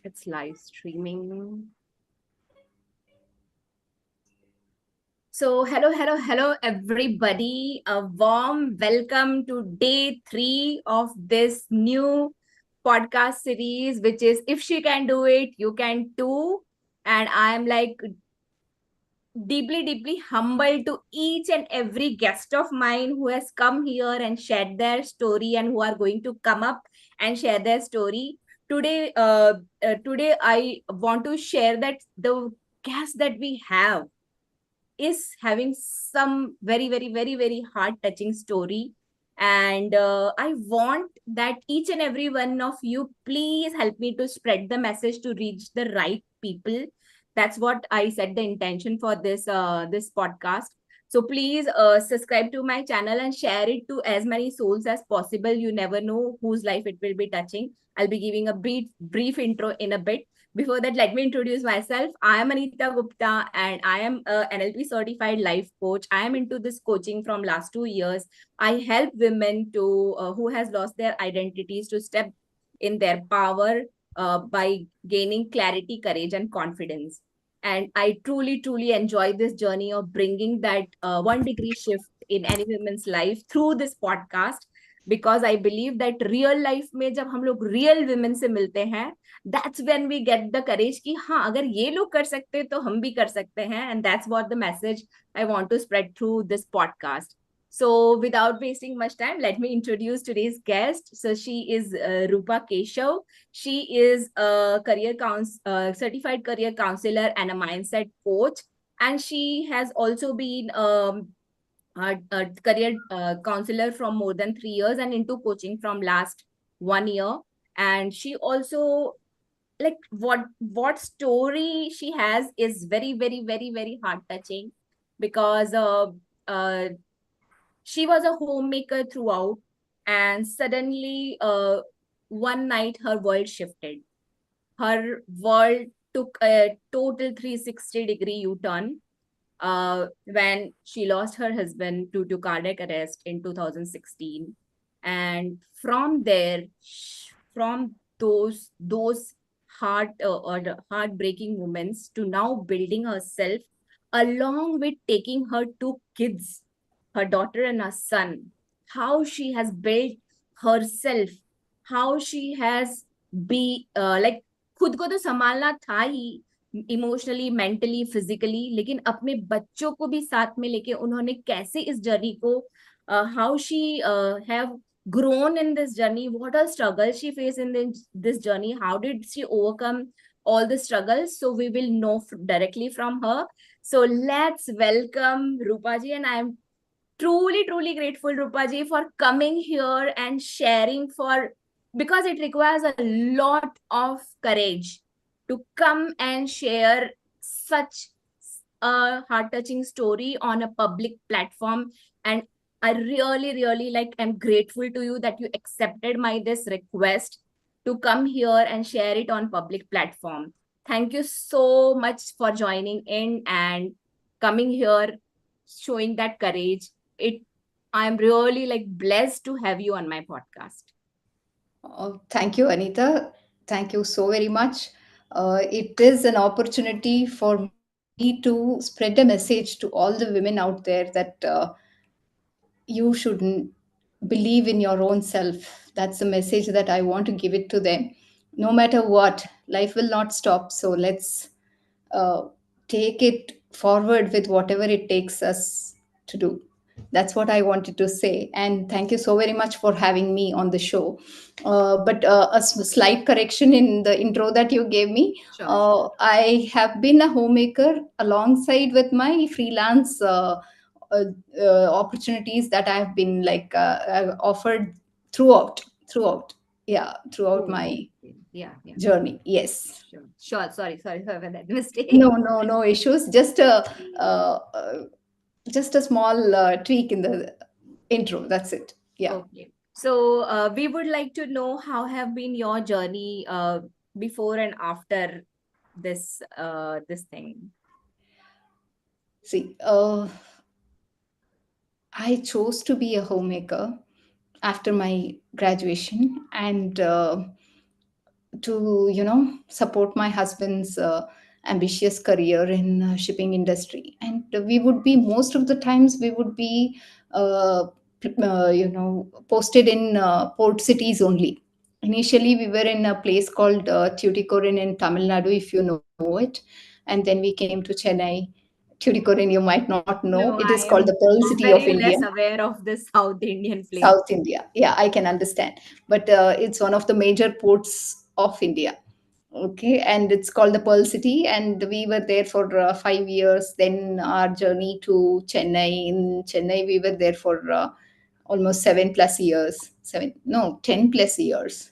It's live streaming. So, hello, everybody. A warm welcome to day 3 of this new podcast series, which is If She Can Do It, You Can Too. And I'm like deeply humbled to each and every guest of mine who has come here and shared their story and who are going to come up and share their story. Today, I want to share that the guest that we have is having some very heart touching story, and I want that each and every one of you please help me to spread the message to reach the right people. That's what I set the intention for this podcast. So please subscribe to my channel and share it to as many souls as possible. You never know whose life it will be touching. I'll be giving a brief intro in a bit. Before that, let me introduce myself. I am Anita Gupta and I am a NLP Certified Life Coach. I am into this coaching from last 2 years. I help women to who has lost their identities to step in their power by gaining clarity, courage, and confidence. And I truly enjoy this journey of bringing that 1 degree shift in any woman's life through this podcast, because I believe that real life में जब हम लोग real women से मिलते हैं, that's when we get the courage कि हाँ, अगर ये लोग कर सकते हैं तो हम भी कर सकते हैं. And that's what the message I want to spread through this podcast. So without wasting much time, let me introduce today's guest. So she is Roopa Keshav. She is a certified career counselor and a mindset coach. And she has also been a career counselor from more than 3 years and into coaching from last 1 year. And she also, like, what story she has is very heart touching, because uh she was a homemaker throughout, and suddenly one night her world shifted. Her world took a total 360-degree u-turn when she lost her husband due to cardiac arrest in 2016. And from there, from those heartbreaking moments to now building herself, along with taking her 2 kids, her daughter and her son, how she has built herself, how she has be like, खुद को तो संभालना था ही, emotionally, mentally, physically, लेकिन अपने बच्चों को भी साथ में लेके उन्होंने कैसे इस जर्नी को, how she have grown in this journey, what are struggles she faced in this journey, how did she overcome all the struggles. So we will know directly from her. So let's welcome Roopa ji, and I am truly grateful, Roopa ji, for coming here and sharing, for because it requires a lot of courage to come and share such a heart-touching story on a public platform. And I really like, I'm grateful to you that you accepted my this request to come here and share it on public platform. Thank you so much for joining in and coming here, showing that courage. I'm really like blessed to have you on my podcast. Oh, thank you, Anita. Thank you so very much. It is an opportunity for me to spread a message to all the women out there that you shouldn't believe in your own self. That's the message that I want to give it to them. No matter what, life will not stop. So let's uh, take it forward with whatever it takes us to do. That's what I wanted to say. And thank you so very much for having me on the show. But slight correction in the intro that you gave me. Sure. I have been a homemaker alongside with my freelance uh, opportunities that I've been I've offered throughout, yeah, throughout Oh, my yeah. journey. Yes. Sure. Sorry for that mistake. No issues. Uh, uh, just a small tweak in the intro. That's it. Yeah. Okay. So we would like to know how have been your journey before and after this thing. See, I chose to be a homemaker after my graduation, and to support my husband's ambitious career in shipping industry. And we would be, most of the times we would be uh, posted in port cities only. Initially we were in a place called Tuticorin in Tamil Nadu, if you know it. And then we came to Chennai. Tuticorin you might not know, it No, is I called the am Pearl City of very India. less aware of the South Indian place. South India. Yeah, I can understand. But it's one of the major ports of India. Okay, and it's called the Pearl City, and we were there for 5 years. Then our journey to Chennai. In Chennai, we were there for almost 7 plus years. Seven, no, 10 plus years.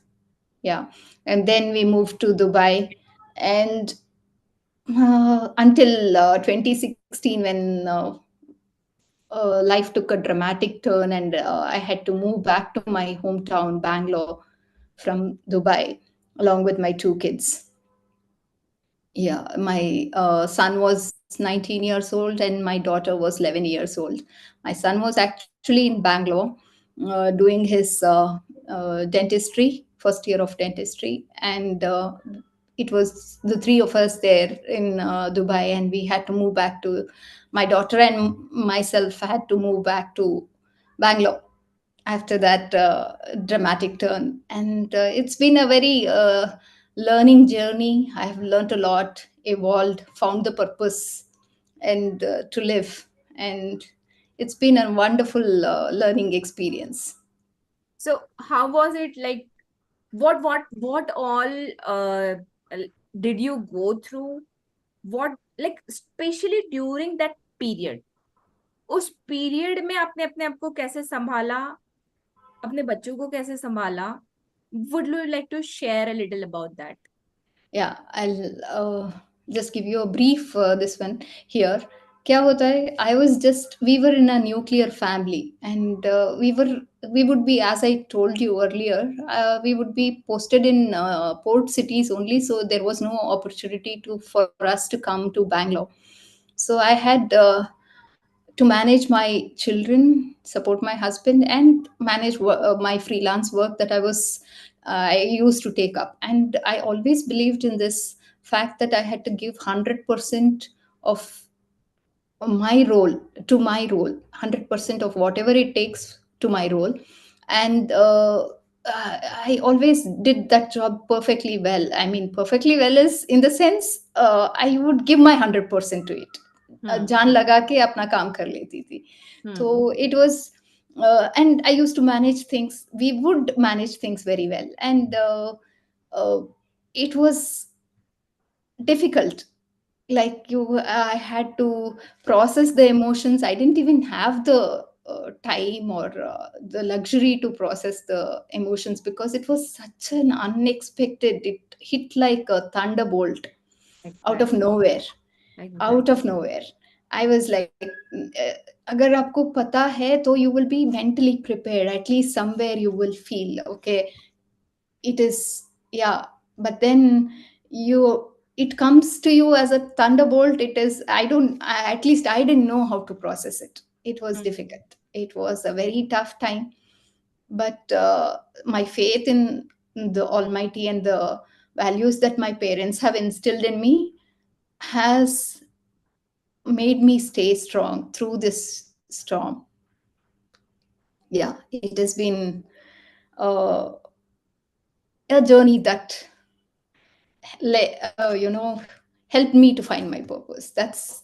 Yeah, and then we moved to Dubai, and until 2016, when life took a dramatic turn, and I had to move back to my hometown, Bangalore, from Dubai, along with my two kids. Yeah, my son was 19 years old and my daughter was 11 years old. My son was actually in Bangalore doing his dentistry, first year of dentistry. And it was the three of us there in Dubai, and we had to move back to, my daughter and myself had to move back to Bangalore after that dramatic turn. And it's been a very learning journey. I have learned a lot, evolved, found the purpose, and to live. And it's been a wonderful learning experience. So how was it like? What all did you go through? What, like, especially during that period? उस period में आपने अपने आप को कैसे संभाला, अपने बच्चों को कैसे संभाला? Would you like to share a little about that? Yeah, I'll just give you a brief this one here. क्या होता है, I was just, we were in a nuclear family, and we would be, as I told you earlier, we would be posted in port cities only, so there was no opportunity to for us to come to Bangalore. So I had to manage my children, support my husband, and manage my freelance work that I used to take up. And I always believed in this fact that I had to give 100% of my role to my role, 100% of whatever it takes to my role. And I always did that job perfectly well. I mean, perfectly well is in the sense I would give my 100% to it. Hmm. जान लगा के अपना काम कर लेती थी. So Hmm. it was, and I used to manage things. We would manage things very well, and uh, it was difficult. Like you, I had to process the emotions. I didn't even have the time or the luxury to process the emotions, because it was such an unexpected, it hit like a thunderbolt out of Exactly. nowhere. Out Exactly. of nowhere, I was like, अगर आपको पता है तो you will be mentally prepared. At least somewhere you will feel okay, it is, yeah. But then you, it comes to you as a thunderbolt. It is, I don't, at least I didn't know how to process it. It was Hmm. difficult, it was a very tough time. But my faith in the Almighty and the values that my parents have instilled in me has made me stay strong through this storm. Yeah, it has been uh, a journey that helped me to find my purpose. That's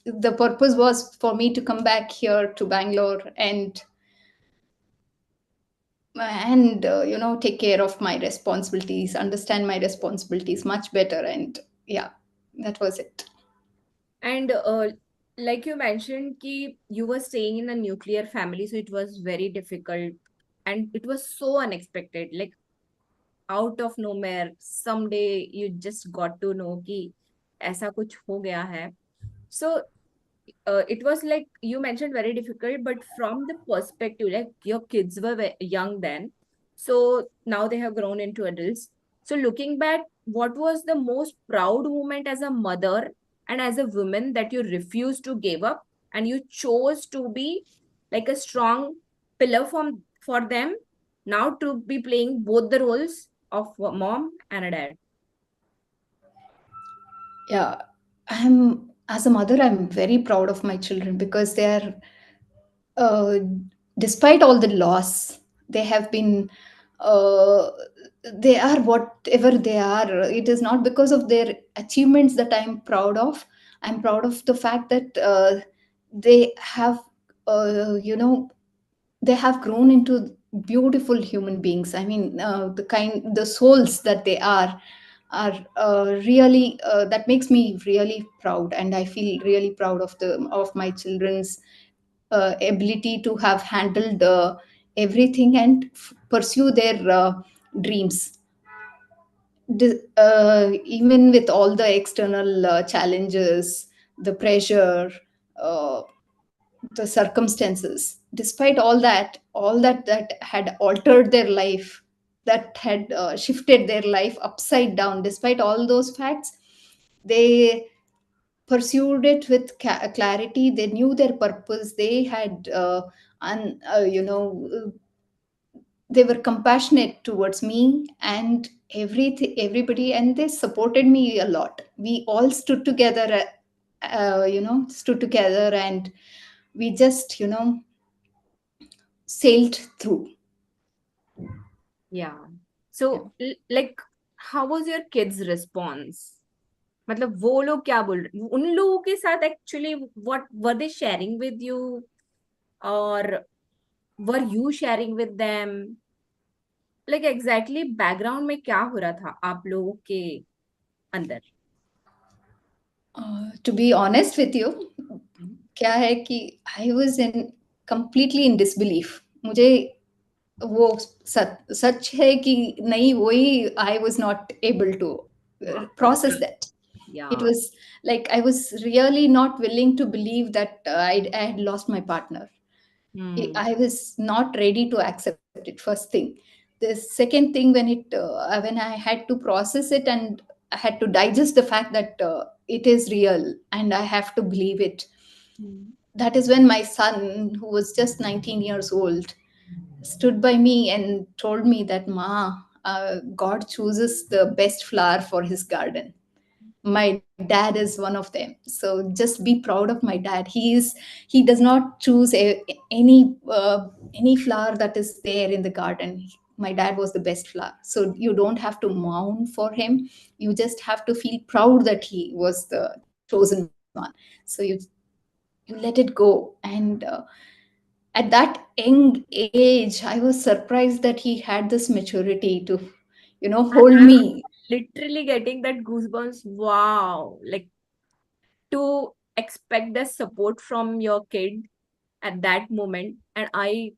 the purpose was for me to come back here to Bangalore, and take care of my responsibilities, understand my responsibilities much better. And yeah, that was it. And like you mentioned, ki you were staying in a nuclear family, so it was very difficult, and it was so unexpected. Like out of nowhere, someday you just got to know कि ऐसा कुछ हो गया है. So it was like you mentioned very difficult, but from the perspective, like your kids were young then, so now they have grown into adults. So looking back, what was the most proud moment as a mother and as a woman that you refused to give up and you chose to be like a strong pillar for them, now to be playing both the roles? of a mom and a dad? Yeah, I'm as a mother, I'm very proud of my children because they are, uh, despite all the loss, they have been, uh, they are whatever they are. It is not because of their achievements that I'm proud of. I'm proud of the fact that they have, you know, they have grown into beautiful human beings. I mean, the souls that they are really, that makes me really proud, and I feel really proud of the of my children's ability to have handled everything and pursue their dreams. Even with all the external challenges, the pressure, uh, the circumstances, despite all that had altered their life, that had shifted their life upside down, despite all those facts, they pursued it with clarity. They knew their purpose. They had they were compassionate towards me and everybody, and they supported me a lot. We all stood together, stood together, and we just, sailed through. Yeah. Yeah. So like, how was your kids response? मतलब वो लोग क्या बोल रहे उन लोगों के साथ actually what were they sharing with you, or were you sharing with them? Like exactly background में क्या हो रहा था आप लोगों के अंदर? To be honest with you, क्या है कि I was in completely in disbelief. मुझे वो सच है कि नहीं, वही I was not able to process that. It Yeah. was like I was really not willing to believe that I had lost my partner. Hmm. I was not ready to accept it. First thing. The second thing, when I had to process it and I had to digest the fact that it is real and I have to believe it. Hmm. That is when my son, who was just 19 years old, stood by me and told me that, Ma, God chooses the best flower for his garden. My dad is one of them, so just be proud of my dad. He does not choose any flower that is there in the garden. My dad was the best flower, so you don't have to mourn for him. You just have to feel proud that he was the chosen one. So you let it go. And at that young age, I was surprised that he had this maturity to, hold I'm me. literally getting that goosebumps. Wow. Like to expect the support from your kid at that moment. And I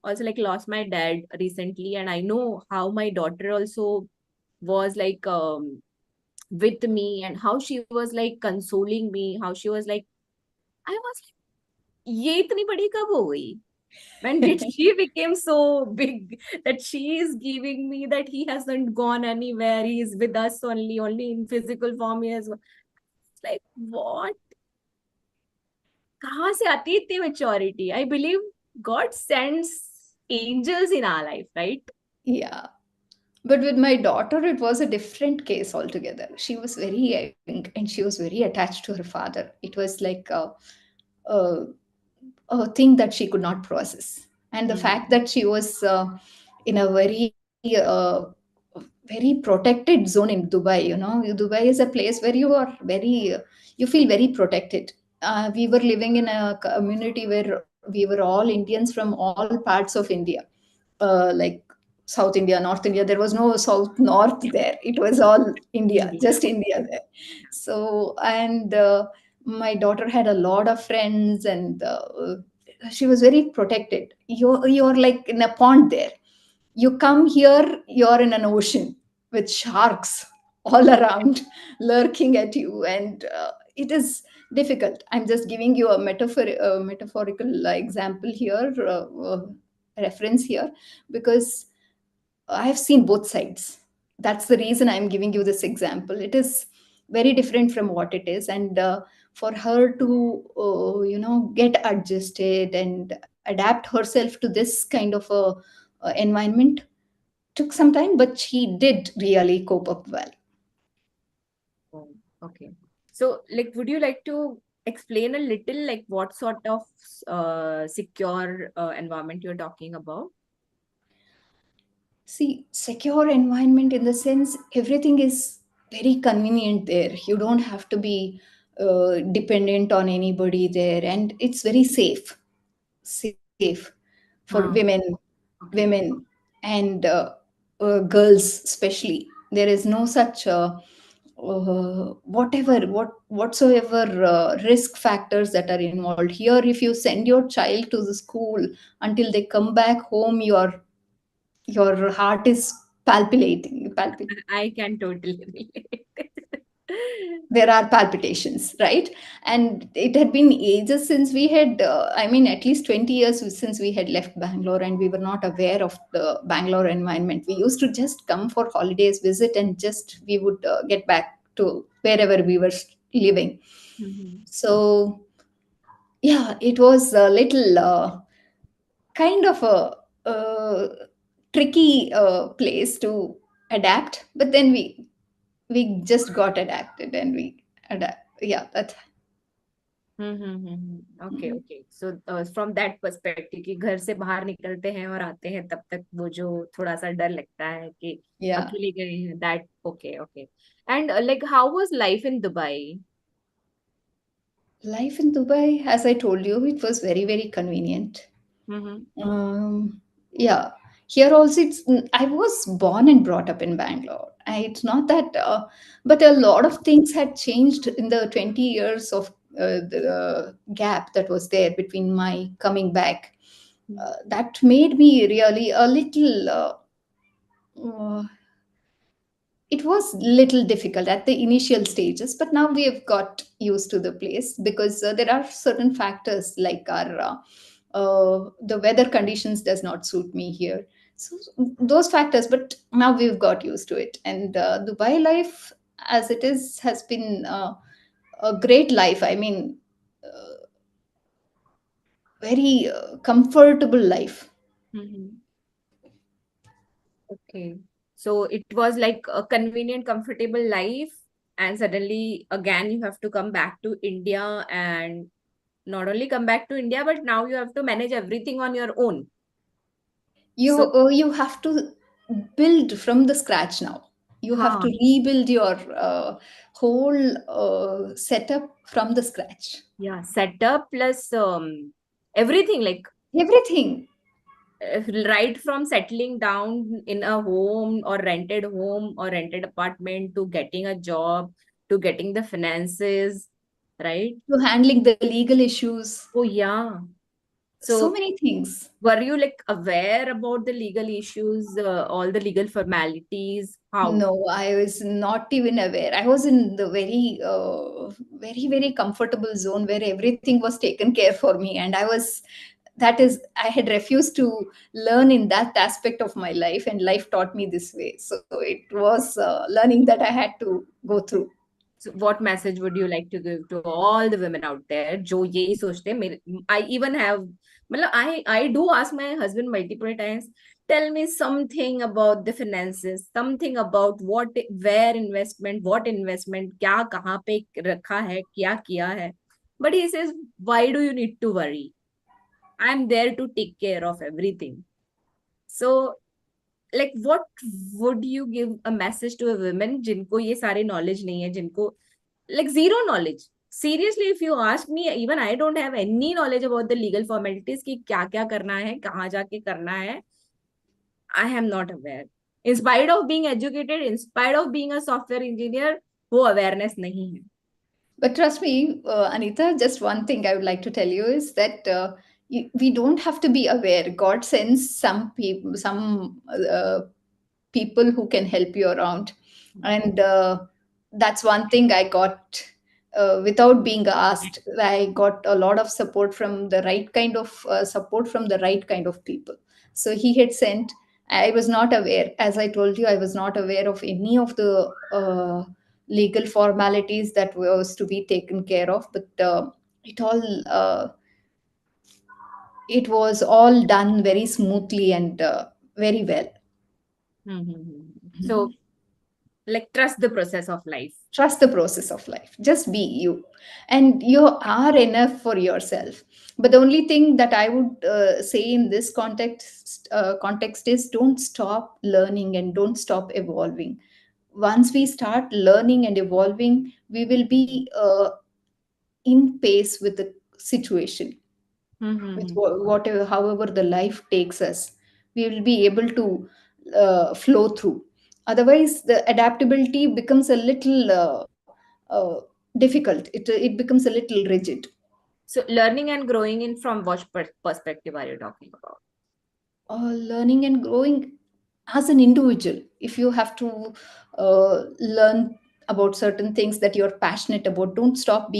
also like lost my dad recently, and I know how my daughter also was like with me, and how she was like consoling me, how she was like, I was like, ये इतनी बड़ी कब हो गई? When did she became so big that she is giving me that he hasn't gone anywhere, he is with us only in physical form he has. It's like what? कहाँ से आती है इतनी maturity? I believe God sends angels in our life, right? Yeah. But with my daughter, it was a different case altogether. She was very young and she was very attached to her father. It was like a, a thing that she could not process. And the Hmm. fact that she was in a very protected zone in Dubai. Dubai is a place where you feel very protected. We were living in a community where we were all Indians from all parts of India, like South India, North India. There was no South North there. It was all India, India. just India there. So, and my daughter had a lot of friends, and she was very protected. You're like in a pond there. You come here, you're in an ocean with sharks all around lurking at you, and it is difficult. I'm just giving you a metaphorical example here, reference here, because I have seen both sides. That's the reason I'm giving you this example. It is very different from what it is, and for her to get adjusted and adapt herself to this kind of a environment, took some time, but she did really cope up well. Oh, okay. So, like, would you like to explain a little, like, what sort of secure environment you're talking about? See, secure environment in the sense everything is very convenient there. You don't have to be dependent on anybody there, and it's very safe for Huh. Okay. women, and girls especially. There is no such whatsoever risk factors that are involved here. If you send your child to the school, until they come back home, your heart is palpitating. I can totally relate. There are palpitations, right? And it had been ages since we had, I mean, at least 20 years since we had left Bangalore, and we were not aware of the Bangalore environment. We used to just come for holidays, visit, and just we would get back to wherever we were living. Mhm. So yeah, it was a little kind of a tricky place to adapt, but then we just got adapted, and we adapt. Yeah, that's. Okay okay so from that perspective कि घर से बाहर निकलते हैं और आते हैं तब तक वो जो थोड़ा सा डर लगता है कि Yeah, अकेले गए हैं that okay okay and like how was life in Dubai life in Dubai, as I told you, it was very very convenient. Hmm Yeah, here also I was born and brought up in Bangalore. It's not that, but a lot of things had changed in the 20 years of the gap that was there between my coming back. That made me really a little. Uh, it was little difficult at the initial stages, but now we have got used to the place, because there are certain factors like our the weather conditions does not suit me here. So those factors, but now we've got used to it, and Dubai life as it is has been a great life. I mean, very comfortable life. okay so it was like a convenient comfortable life and suddenly again you have to come back to India and not only come back to India but now you have to manage everything on your own so You have to build from the scratch now. You have to हाँ rebuild your whole setup from the scratch. yeah setup plus everything like Everything. right from settling down in a home or rented apartment to getting a job to getting the finances right To handling the legal issues. oh yeah So so many things. were you like aware about the legal issues all the legal formalities how No, I was not even aware. I was in the very comfortable zone where everything was taken care for me, and that is, I had refused to learn in that aspect of my life, and life taught me this way. So it was learning that I had to go through. so what message would you like to give to all the women out there जो यही सोचते हैं मेरे I even have मतलब I do ask my husband multiple times tell me something about the finances something about what investment क्या कहाँ पे रखा है क्या किया है but he says why do you need to worry I'm there to take care of everything so like what would you give a message to a woman जिनको ये सारे knowledge नहीं है जिनको like zero knowledge seriously if you ask me even I don't have any knowledge about the legal formalities कि क्या क्या करना है कहाँ जाके करना है I am not aware in spite of being educated in spite of being a software engineer वो awareness नहीं है But trust me, Anita, just one thing I would like to tell you is that we don't have to be aware. God sends some people, some people who can help you around, and that's one thing I got without being asked. I got a lot of support from the right kind of support from the right kind of people. So he had sent. I was not aware, as I told you, I was not aware of any of the legal formalities that was to be taken care of, but it all it was all done very smoothly and very well. So, like, trust the process of life. Trust the process of life, just be you, and you are enough for yourself. But the only thing that I would say in this context is, don't stop learning and don't stop evolving. Once we start learning and evolving, we will be in pace with the situation, with whatever, however the life takes us. We will be able to flow through. Otherwise the adaptability becomes a little difficult. It becomes a little rigid. So, learning and growing in from what perspective are you talking about? Learning and growing as an individual, if you have to learn about certain things that you're passionate about, don't stop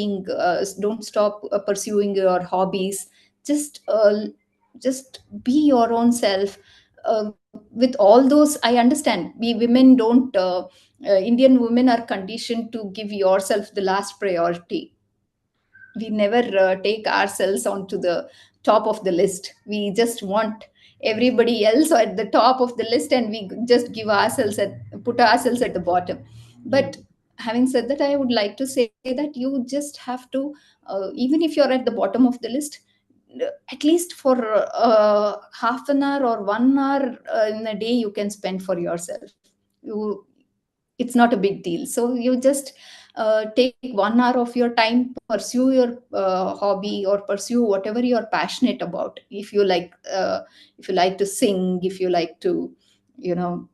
pursuing your hobbies. Just uh, just be your own self. With all those, I understand we women don't Indian women are conditioned to give yourself the last priority. We never take ourselves onto the top of the list. We just want everybody else at the top of the list, and we just put ourselves at the bottom. But Hmm. having said that, I would like to say that you just have to, even if you're at the bottom of the list, at least for half an hour or 1 hour in a day you can spend for yourself. It's not a big deal. So you just take 1 hour of your time, pursue your hobby or pursue whatever you're passionate about. If you like to sing, if you like to, you know,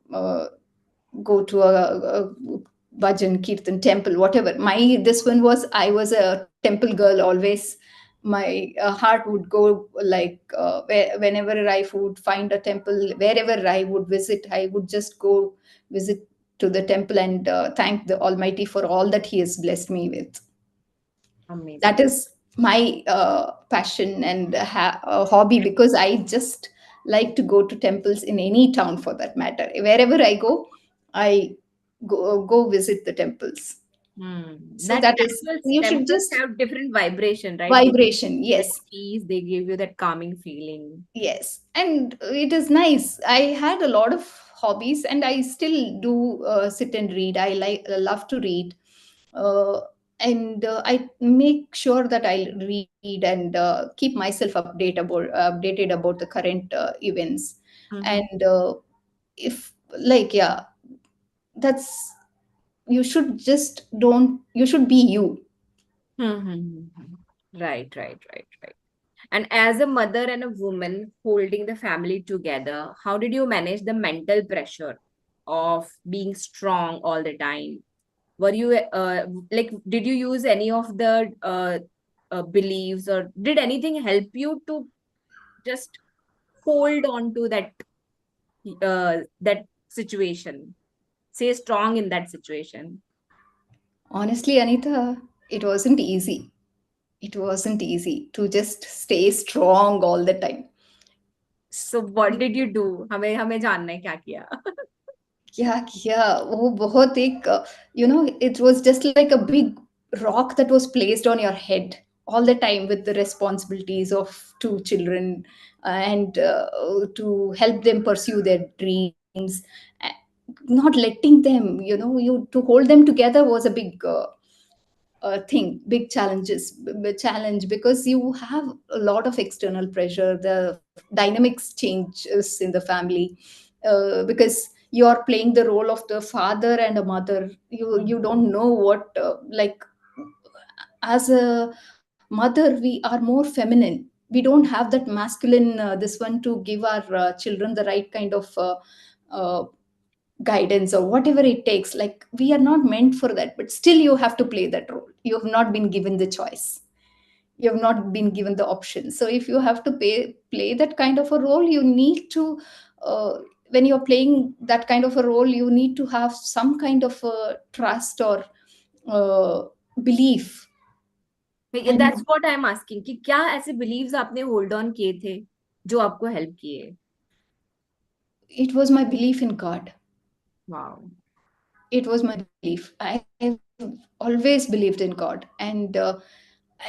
go to a bhajan kirtan temple, whatever. My This one was, I was a temple girl always. My heart would go like, whenever I would find a temple, wherever I would visit, I would just go visit to the temple and thank the Almighty for all that He has blessed me with. That Amazing. is my passion and hobby, because I just like to go to temples in any town for that matter. Wherever I go, I go visit the temples. So That that is, you should temples just, have different vibration, right? They vibration, give you that yes. peace, they give you that calming feeling. Yes, and it is nice. I had a lot of hobbies, and I still do sit and read. I love to read, uh, and I make sure that I read and keep myself updated about the current events. Mm-hmm. And if like, yeah, that's, you should just don't. You should be you. Right, right, right, right. And as a mother and a woman holding the family together, how did you manage the mental pressure of being strong all the time? Were you like, did you use any of the beliefs, or did anything help you to just hold on to that situation? Stay strong in that situation. Honestly, Anita, it wasn't easy. It wasn't easy to just stay strong all the time. So what did you do? हमें हमें जानना है क्या किया. क्या किया वो बहुत एक you know, it was just like a big rock that was placed on your head all the time, with the responsibilities of two children, and to help them pursue their dreams. uh, Not letting them, you know, you to hold them together was a big thing, big challenge, because you have a lot of external pressure. The dynamics changes in the family, because you are playing the role of the father and a mother. You don't know what, like, as a mother we are more feminine. We don't have that masculine, this one, to give our children the right kind of uh, guidance or whatever it takes. Like, we are not meant for that, but still you have to play that role. You have not been given the choice, you have not been given the option. So if you have to play that kind of a role, you need to, when you're playing that kind of a role, you need to have some kind of trust or uh, belief. That's And what I'm asking कि क्या ऐसे beliefs आपने hold on किए थे जो आपको help किए. it was my belief in God. Wow. It was my belief. I've always believed in God, and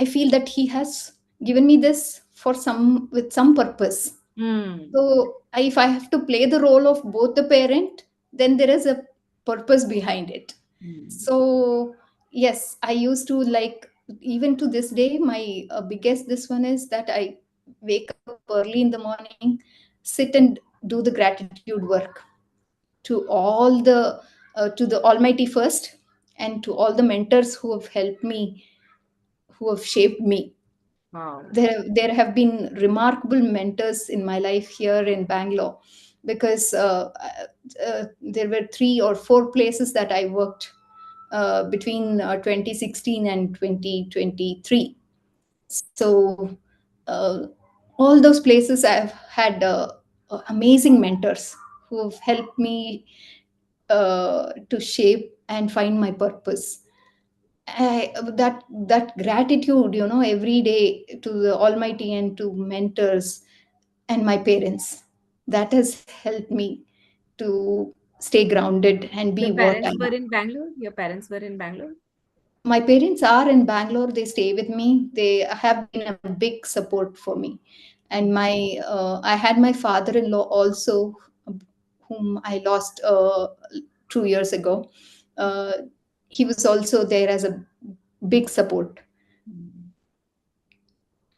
I feel that He has given me this for some, with some purpose. Hmm. So if I have to play the role of both the parent, then there is a purpose behind it. Hmm. So yes, I used to like, even to this day, my biggest this one is that I wake up early in the morning, sit and do the gratitude work to all the to the Almighty first, and to all the mentors who have helped me, who have shaped me. Wow. There have been remarkable mentors in my life here in Bangalore, because there were 3 or 4 places that I worked between 2016 and 2023. So uh, all those places I've had amazing mentors who have helped me to shape and find my purpose. That gratitude, every day to the Almighty and to mentors and my parents, that has helped me to stay grounded and be Your what I parents were am. in Bangalore? Your parents were in Bangalore? My parents are in Bangalore. They stay with me. They have been a big support for me. And I had my father-in-law also, whom I lost 2 years ago. Uh, he was also there as a big support. Hmm.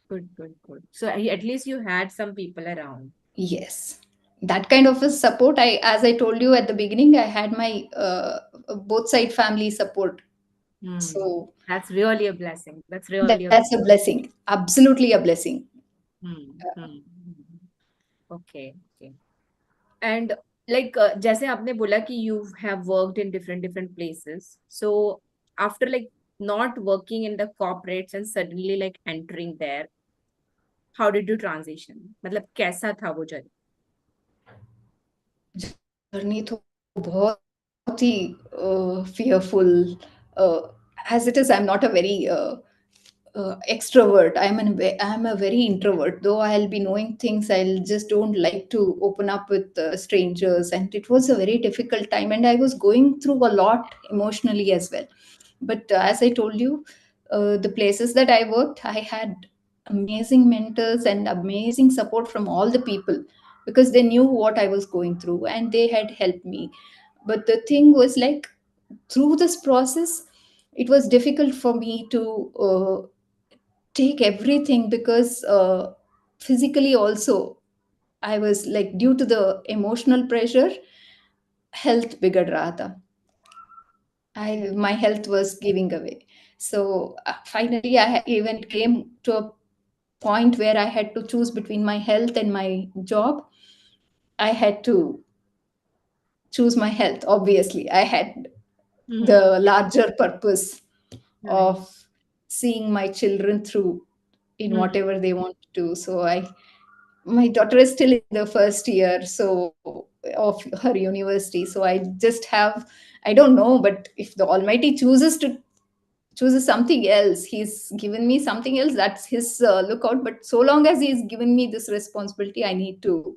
Good, good, good. So at least you had some people around. Yes, that kind of a support. As I told you at the beginning, I had my both side family support. Hmm. So That's really a blessing. That's really a that's a blessing. blessing, absolutely a blessing. Hmm. Hmm. Hmm. Okay. Okay. And like जैसे आपने बोला कि you have worked in different different places. So after like not working in the corporates and suddenly like entering there, how did you transition? मतलब कैसा था वो journey? Journey तो बहुत ही fearful. As it is, I'm not a very extrovert. I'm a very introvert. Though I'll be knowing things, I'll just don't like to open up with strangers. And it was a very difficult time, and I was going through a lot emotionally as well. But as I told you, the places that I worked, I had amazing mentors and amazing support from all the people, because they knew what I was going through and they had helped me. But the thing was like, through this process, it was difficult for me to take everything, because physically also I was like, due to the emotional pressure, health bigad raha tha. My health was giving away. So finally, even came to a point where I had to choose between my health and my job. I had to choose my health. Obviously, I had Hmm. the larger purpose Right. of seeing my children through in Hmm. whatever they want to do. So my daughter is still in the first year of her university. So I don't know, but if the Almighty chooses something else, he's given me something else, that's his lookout. But so long as he's given me this responsibility, I need to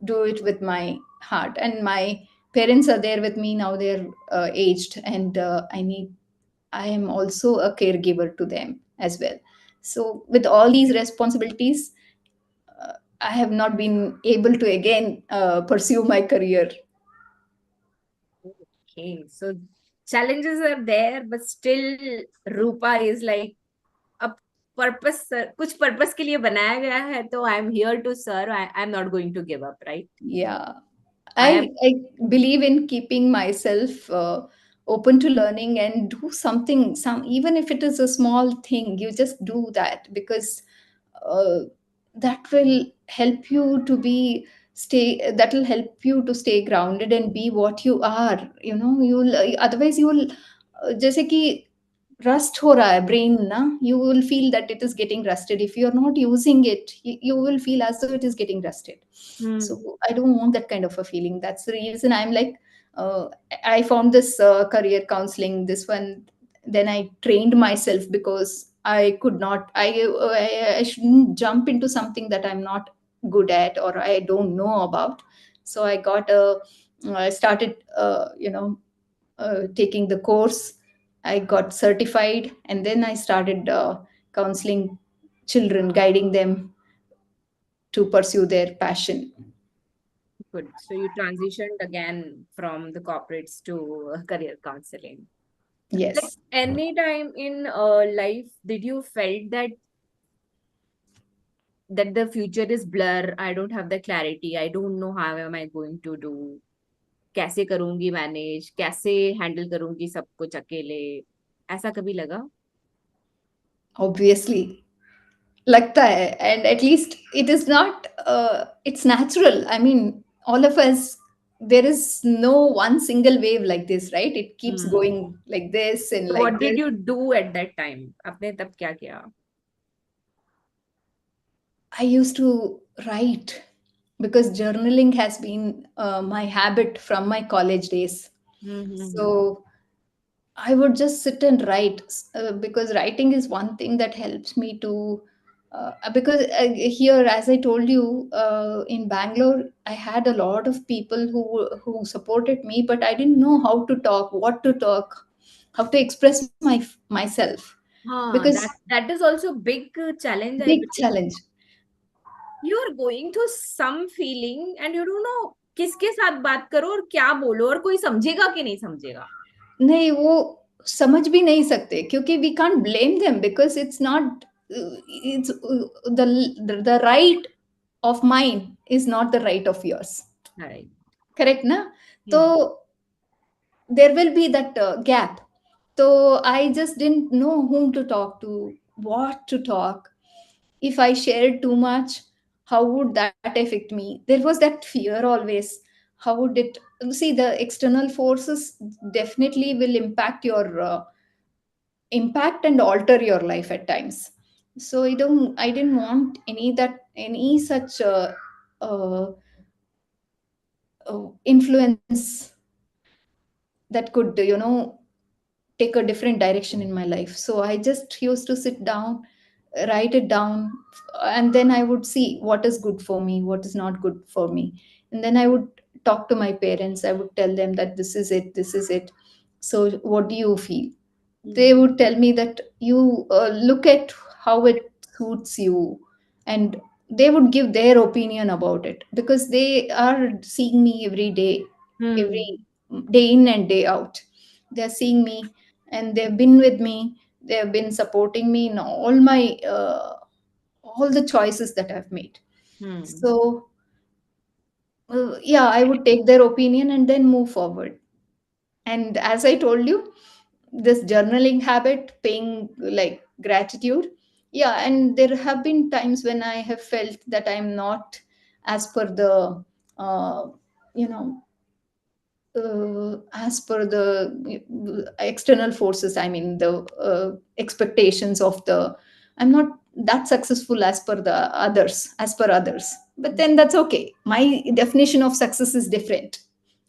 do it with my heart. And my parents are there with me now. They're aged, and I am also a caregiver to them as well. So with all these responsibilities, I have not been able to again pursue my career. Okay. So challenges are there, but still Rupa is like a purpose. कुछ purpose के लिए बनाया गया है तो I am here to serve. I'm not going to give up, right? Yeah, I am. I believe in keeping myself open to learning and do something, even if it is a small thing, you just do that, because uh, that will help you to be stay that will help you to stay grounded and be what you are. You'll otherwise you will जैसे कि rust हो रहा है brain ना, you will feel that it is getting rusted. If you're not using it, you will feel as though it is getting rusted. So Hmm. I don't want that kind of a feeling. That's the reason I'm like, uh, I found this career counseling, this one. Then I trained myself, because I could not I shouldn't jump into something that I'm not good at or I don't know about. So I started taking the course. I got certified, and then I started counseling children, guiding them to pursue their passion. Good. So you transitioned again from the corporates to career counseling. Like Yes. any time in life, did you felt that the future is blur? I don't have the clarity. I don't know how am I going to do. कैसे करूंगी manage, कैसे handle करूंगी सब कुछ अकेले, ऐसा कभी लगा? Obviously, लगता है, and at least it is not, it's natural. I mean, all of us, there is no one single wave like this, right? It keeps Hmm. going like this and So like what did this. you do at that time? आपने तब क्या किया? I used to write because journaling has been my habit from my college days. Mm-hmm. So I would just sit and write, because writing is one thing that helps me to. Because here, as I told you, in Bangalore, I had a lot of people who supported me, but I didn't know how to talk, what to talk, how to express myself, हाँ, because that is also big challenge, I big believe. challenge. You are going through some feeling and you don't know किसके साथ बात करो और क्या बोलो और कोई समझेगा कि नहीं समझेगा. नहीं, वो समझ भी नहीं सकते क्योंकि we can't blame them because it's not, it's the right of mine is not the right of yours. Right. Correct ना? तो Hmm. There will be that gap. तो I just didn't know whom to talk to, what to talk. If I shared too much, how would that affect me? There was that fear always. How would it, see, the external forces definitely will impact and alter your life at times. So I didn't want any such uh, influence that could, take a different direction in my life. So I just used to sit down, write it down, and then I would see what is good for me, what is not good for me. And then I would talk to my parents. I would tell them that this is it, this is it. So what do you feel? They Hmm. would tell me that you look at how it suits you, and they would give their opinion about it because they are seeing me Hmm. every day in and day out. They're seeing me, and they've been with me. They've been supporting me in all the choices that I've made. Hmm. So yeah, I would take their opinion and then move forward. And as I told you, this journaling habit, paying like gratitude, yeah, and there have been times when I have felt that I'm not as per the uh, you know as per the external forces, I mean the expectations of the, I'm not that successful as per the others, as per others. But then that's okay, my definition of success is different,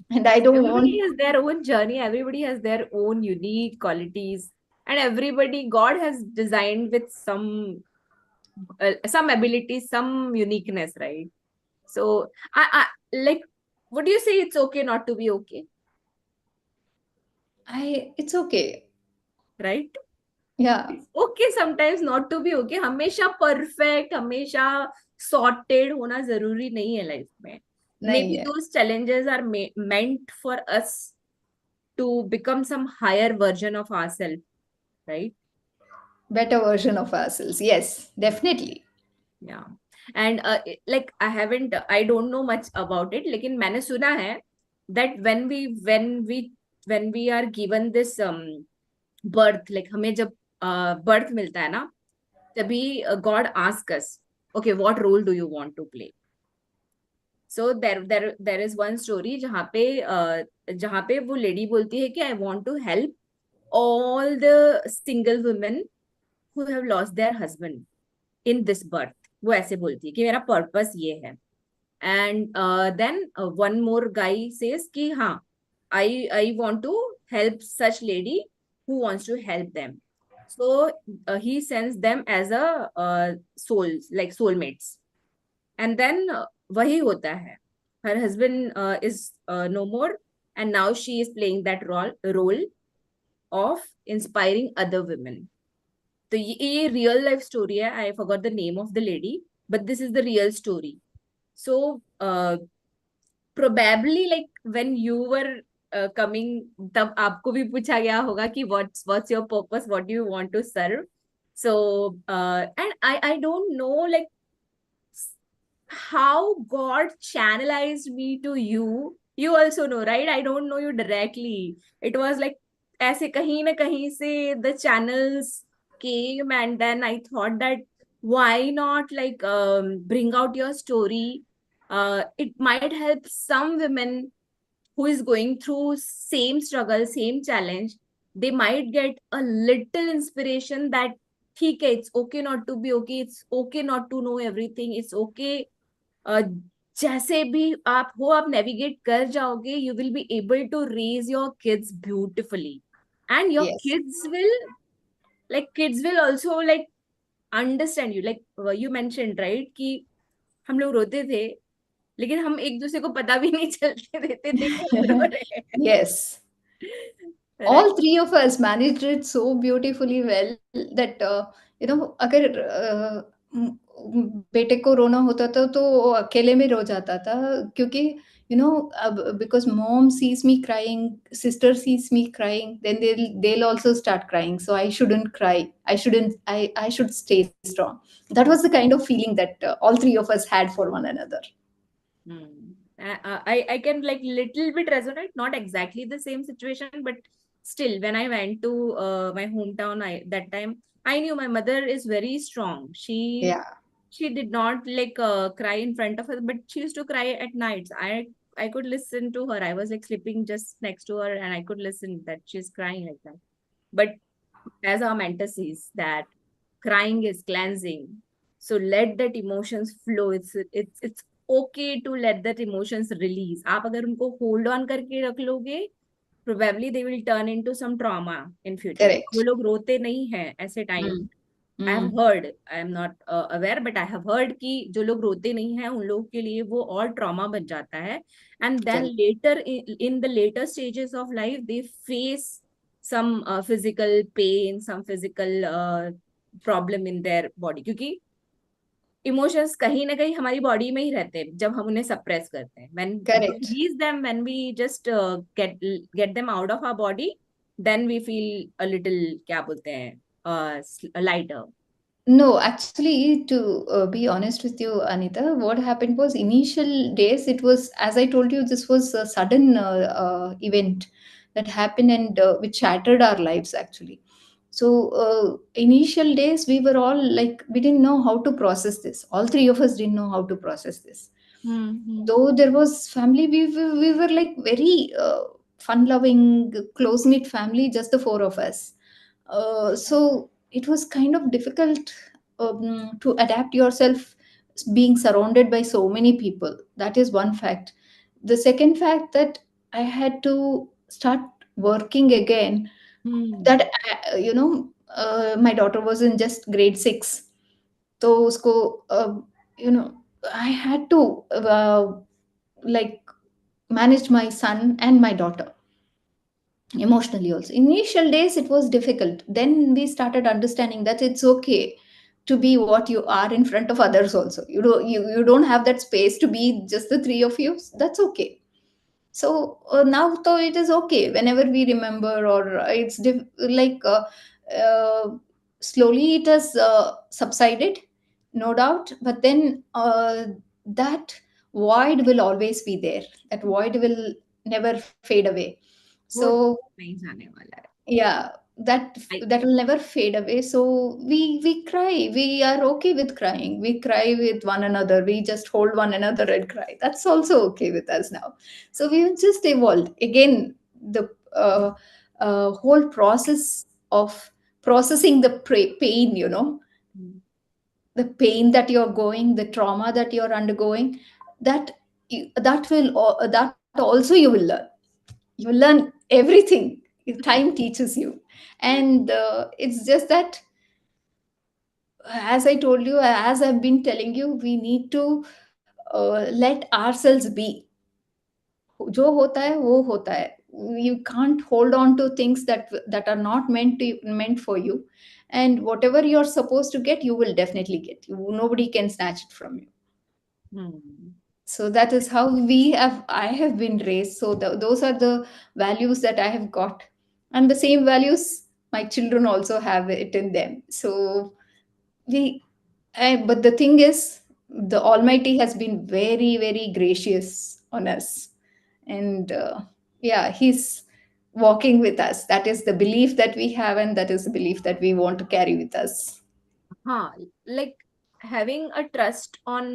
and I don't want. Everybody has their own journey, everybody has their own unique qualities, and everybody God has designed with some abilities, some uniqueness, right? So I like, would you say it's okay not to be okay, It's okay. right? Yeah. It's okay sometimes not to be okay. हमेशा perfect, हमेशा sorted होना जरूरी नहीं है life में. नहीं Maybe है. those challenges are meant for us to become some higher version of ourselves, right? Better version of ourselves, yes, definitely. Yeah. And like I don't know much about it, लेकिन मैंने सुना है that when we are given this birth, like हमें जब birth मिलता है ना, तभी God asks us, okay, what role do you want to play? So there is one story जहाँ पे वो लेडी बोलती है कि I want to help all the single women who have lost their husband in this birth. वो ऐसे बोलती है कि मेरा पर्पस ये है. And then one more guy says कि हाँ, I want to help such lady who wants to help them. So he sends them as a souls, like soulmates. And then वही होता है. Her husband is no more, and now she is playing that role of inspiring other women. तो ये real life story है. I forgot the name of the lady, but this is the real story. So probably like when you were coming, तब आपको भी पूछा गया होगा कि what's your purpose, what do you want to serve. So and I don't know like how God channelized me to you. You also know, right? I don't know you directly. It was like ऐसे कहीं ना कहीं से the channels came, and then I thought that why not like bring out your story. It might help some women who is going through same struggle, same challenge. They might get a little inspiration that ठीक है, it's okay not to be okay, it's okay not to know everything, it's okay. uh, जैसे भी आप हो, आप navigate कर जाओगे, you will be able to raise your kids beautifully, and your Yes. kids will also like understand you. Like you mentioned, right, कि हम लोग रोते थे लेकिन हम एक दूसरे को पता भी नहीं चलते देते थे कि हम रो रहे हैं, Yes. right? All three of us managed it so beautifully well that अगर बेटे को रोना होता था तो वो अकेले में रो जाता था, क्योंकि अब because mom sees me crying, sister sees me crying, then they'll also start crying, so I shouldn't cry, I should stay strong. That was the kind of feeling that all three of us had for one another. Hmm. I can like little bit resonate, not exactly the same situation, but still, when I went to my hometown, that time I knew my mother is very strong. She Yeah, she did not like cry in front of her, but she used to cry at nights. I could listen to her. I was like sleeping just next to her, and I could listen that she's crying like that. But as our mentor says that crying is cleansing, so let that emotions flow. It's okay to let that emotions release. आप अगर उनको hold on करके रख लोगे, probably they will turn into some trauma in future. वो correct. लोग रोते नहीं हैं ऐसे time. Mm. I have Mm. heard, I am not aware, but I have heard कि जो लोग रोते नहीं हैं उन लोगों के लिए वो और trauma बन जाता है. And then Correct. later in the later stages of life they face some physical pain, some physical problem in their body, क्योंकि इमोशंस कहीं ना कहीं हमारी बॉडी में ही रहते हैं जब हम उन्हें सप्रेस करते हैं. When we Correct. Release them, when we just get them out of our body, then we feel a little, क्या बोलते हैं, lighter. No, actually, to be honest with you, Anita, what happened was initial days, it was, as I told you, this was a sudden event that happened and which shattered our lives actually. So, initial days, we were all like, we didn't know how to process this. All three of us didn't know how to process this. Hmm. Though there was family, we were like very fun loving, close knit family, just the four of us. So it was kind of difficult to adapt yourself being surrounded by so many people. That is one fact. The second fact that I had to start working again, hmm. that my daughter was in just grade 6, तो उसको you know I had to like manage my son and my daughter emotionally also. Initial days it was difficult, then we started understanding that it's okay to be what you are in front of others also. You don't have that space to be just the three of you, that's okay. So now though it is okay whenever we remember, or like slowly it has subsided, no doubt, but then that void will always be there, that void will never fade away. वो So नहीं जाने वाला yeah, है. that will never fade away. So we cry, we are okay with crying, we cry with one another, we just hold one another and cry, that's also okay with us now. So we've just evolved again. The whole process of processing the pain, the pain that you're going, the trauma that you're undergoing, that that also you will learn. You learn everything. Time teaches you. And it's just that, as I told you, as I've been telling you, we need to let ourselves be. जो होता है वो होता है. You can't hold on to things that are not meant for you, and whatever you're supposed to get, you will definitely get. Nobody can snatch it from you. Hmm. So that is how I have been raised. So those are the values that I have got, and the same values my children also have it in them. So we but the thing is, the Almighty has been very, very gracious on us, and yeah, He's walking with us. That is the belief that we have, and that is the belief that we want to carry with us. हाँ, like having a trust on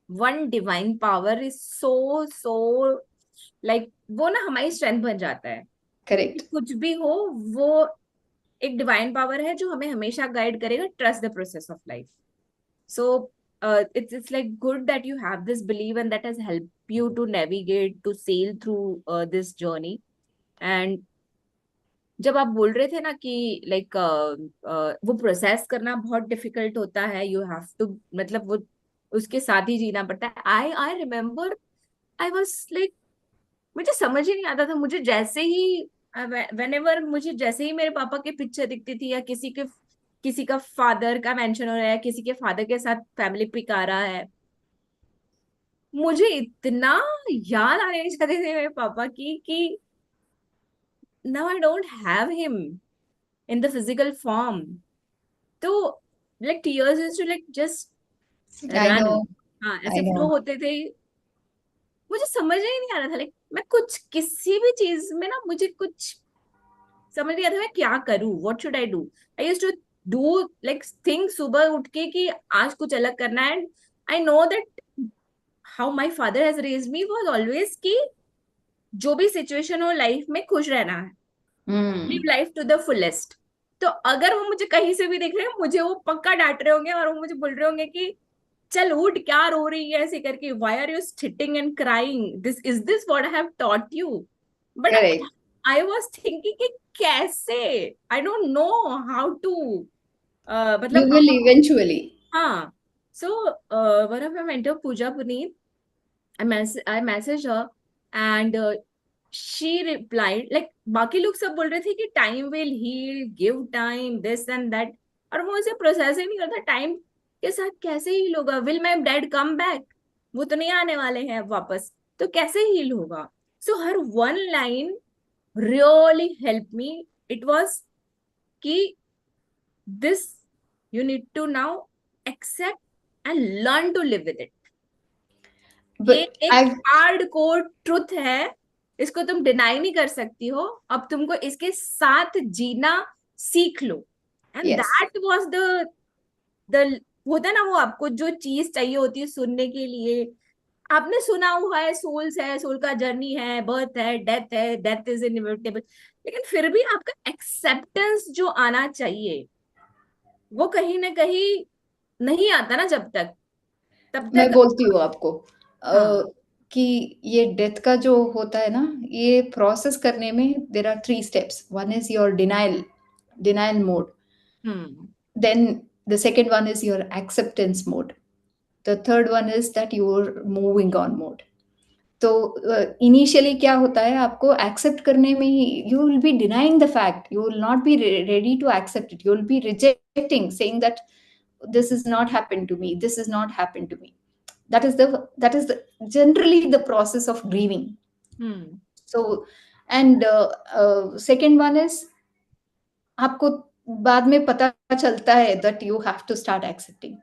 one divine power is so like वो ना हमारी strength बन जाता है कि Correct. कुछ भी हो, वो एक डिवाइन पावर है जो हमें हमेशा गाइड करेगा. Trust the process of life. So it's like good that you have this belief and that has helped you to navigate, to sail through this journey. And जब आप बोल रहे थे ना कि लाइक वो प्रोसेस करना बहुत डिफिकल्ट होता है, यू हैव टू, मतलब वो उसके साथ ही जीना पड़ता है. I remember I was like, मुझे समझ ही नहीं आता था. मुझे जैसे ही व्हेनेवर मुझे जैसे ही मेरे पापा के पिक्चर दिखती थी या किसी का फादर का मेंशन हो रहा है, किसी के फादर के साथ फैमिली पिक आ रहा है, मुझे इतना याद आने लग जाते थे मेरे पापा की कि now I don't have him in the physical form. तो like tears is to like just I run. know, हाँ, I ऐसे फ्लो know. होते थे. मुझे समझ ही नहीं आ रहा था, लाइक मैं कुछ किसी भी चीज में ना, मुझे कुछ समझ नहीं आता मैं क्या करूं, what should I do. I used to do like think सुबह उठ के कि आज कुछ अलग करना है. And I know that how my father has raised me was always कि जो भी सिचुएशन हो लाइफ में खुश रहना है, live Hmm. Life to the fullest. तो अगर वो मुझे कहीं से भी देख रहे हैं, मुझे वो पक्का डांट रहे होंगे और वो मुझे बोल रहे होंगे कि चल उठ, क्या रो रही है ऐसे करके, why are you sitting and crying, this what I have taught you. But Correct. I was thinking कि कैसे, I don't know how to, You मतलब will eventually. हाँ. So one of my mentor, Pooja Puneet, I messaged her and she replied, like बाकी लोग सब बोल रहे थे कि time will heal, give time, this and that, और वो उसे प्रोसेस ही नहीं करता. टाइम के साथ कैसे हील होगा? Will my dad come back? वो तो नहीं आने वाले हैं अब वापस, तो कैसे हील होगा? So her one line really help me. It was कि this you need to now accept and learn to live with it. ये But एक I हार्ड कोर ट्रुथ है, इसको तुम डिनाई नहीं कर सकती हो. अब तुमको इसके साथ जीना सीख लो. And yes. That was the होता है ना, वो आपको जो चीज चाहिए होती है सुनने के लिए. आपने सुना हुआ है सोल्स है, सोल का जर्नी है, बर्थ है, डेथ इज इनएविटेबल, लेकिन फिर भी आपका एक्सेप्टेंस जो आना चाहिए, वो कहीं ना कहीं नहीं आता ना जब तक, तब मैं तक. बोलती हूँ आपको हाँ. कि ये डेथ का जो होता है ना, ये प्रोसेस करने में there are 3 steps. One is your denial mode. हम्म. Then the second one is your acceptance mode. The third one is that you're moving on mode. तो इनिशियली क्या होता है, आपको एक्सेप्ट करने में ही you will be denying the fact, you will not be ready to accept it, you will be rejecting, saying that this is not happened to me, this is not happened to me. That is the generally the process of grieving. Hmm. So, and second one is, आपको बाद में पता चलता है that you have to start accepting,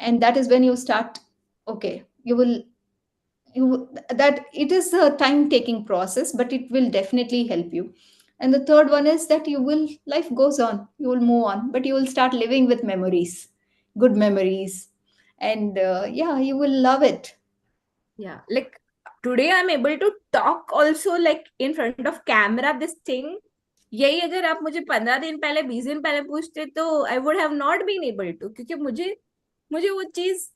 and that is when you start, okay, you will, you that it is a time taking process, but it will definitely help you. And the third one is that you will, life goes on, you will move on, but you will start living with memories, good memories, and yeah, you will love it. Yeah, like today I'm able to talk also like in front of camera this thing. यही अगर आप मुझे 15 दिन पहले, 20 दिन पहले पूछते तो I would have not been able to, क्योंकि मुझे मुझे वो चीज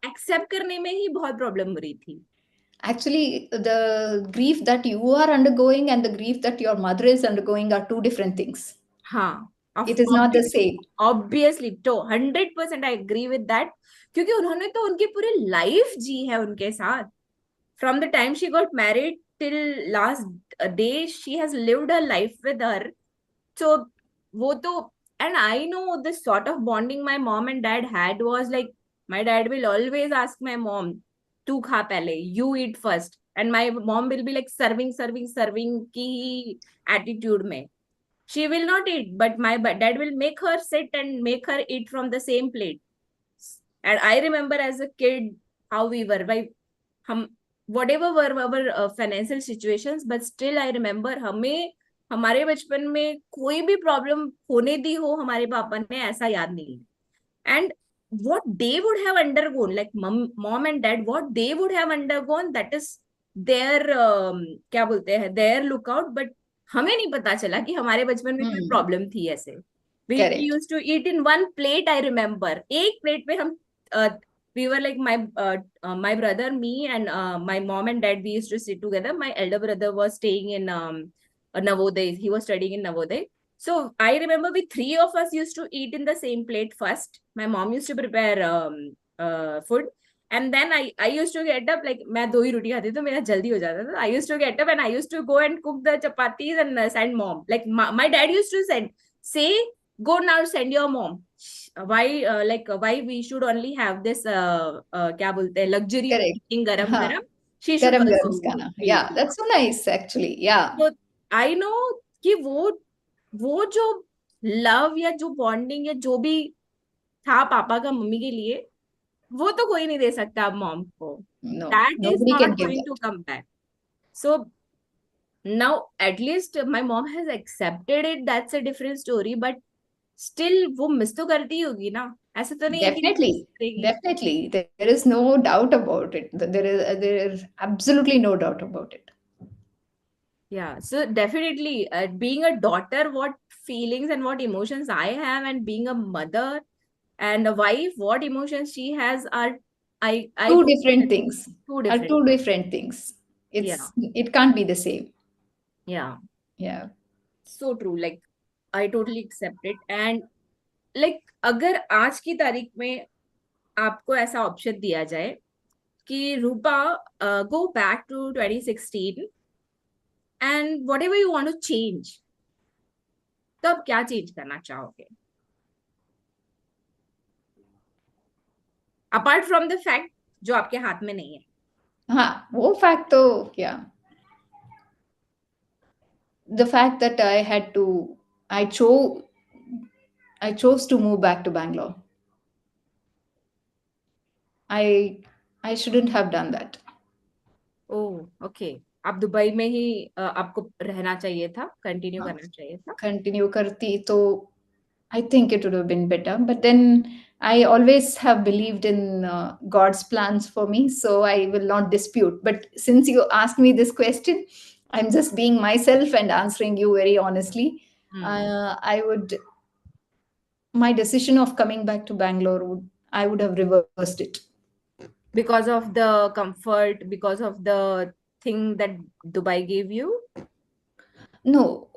एक्सेप्ट करने में ही बहुत प्रॉब्लम हो रही थी. Actually, the grief that you are undergoing and the grief that your mother is undergoing are two different things. हाँ, It is not the same. Obviously तो 100% आई एग्री विद दैट, क्योंकि उन्होंने तो उनकी पूरी लाइफ जी है उनके साथ. From the time she got married till last day she has lived her life with her. So वो तो, and I know the sort of bonding my mom and dad had was like, my dad will always ask my mom, तू खा पहले, you eat first. And my mom will be like serving की attitude में. She will not eat, but my dad will make her sit and make her eat from the same plate. And I remember as a kid how we were. By हम whatever were our financial situations, but still I remember हमें हमारे बचपन में कोई भी problem होने दी हो हमारे पापा ने, ऐसा याद नहीं है. And what they would have undergone, like mom and dad, what they would have undergone, that is their क्या बोलते हैं, their lookout. But हमें नहीं पता चला कि हमारे बचपन में कोई प्रॉब्लम थी ऐसे. We Correct. used to eat in one plate, I remember. एक प्लेट पे हम we were like my brother, me, and my mom and dad, we used to sit together. My elder brother was staying in Navodaya. He was studying in Navodaya. So I remember we three of us used to eat in the same plate first. My mom used to prepare food. And then I used to get up, like मैं दो ही रोटी खाती थी तो मेरा जल्दी हो जाता था. I used to get up and I used to go and cook the chapatis and send mom. Like my dad used to say, go now, send your mom. Why we should only have this क्या बोलते हैं, luxury of Correct. eating garam हाँ, garam. She should गरम also गरम खाना. be. Yeah, that's so nice actually. Yeah. So I know कि वो जो लव या जो बॉन्डिंग या जो भी था पापा का मम्मी के लिए, वो तो कोई नहीं दे सकता अब मॉम को. No, that is nobody can not give going to that. Come back. So now at least my mom has accepted it, that's a different story. But still वो मिस तो करती होगी ना, ऐसा तो नहीं है कि नहीं miss Definitely, करेगी. definitely. There is no doubt about it. There is absolutely no doubt about it. Yeah, so definitely being a daughter, what feelings and what emotions I have, and being a mother and a wife, what emotions she has, are I Two totally different agree. things. Two Are different two things. different things. Yeah, It can't be the same. yeah, Yeah. so true. Like I totally accept it. And like अगर आज की तारीख में आपको ऐसा option दिया जाए कि रूपा, go back to 2016 and whatever you want to change, तो आप क्या चेंज करना चाहोगे, अपार्ट फ्रॉम द फैक्ट जो आपके हाथ में नहीं है. हाँ, वो fact तो क्या? The fact that I chose I chose to move back to Bangalore. I I shouldn't have done that. Oh okay, आप दुबई में ही आपको रहना चाहिए था, कंटिन्यू हाँ, करना चाहिए था. continue करती तो I think it would have been better. But then I always have believed in God's plans for me, so I will not dispute. But since you asked me this question, I'm just being myself and answering you very honestly. I would My decision of coming back to Bangalore I would have reversed it. Because of the comfort, because of the thing that Dubai gave you. No,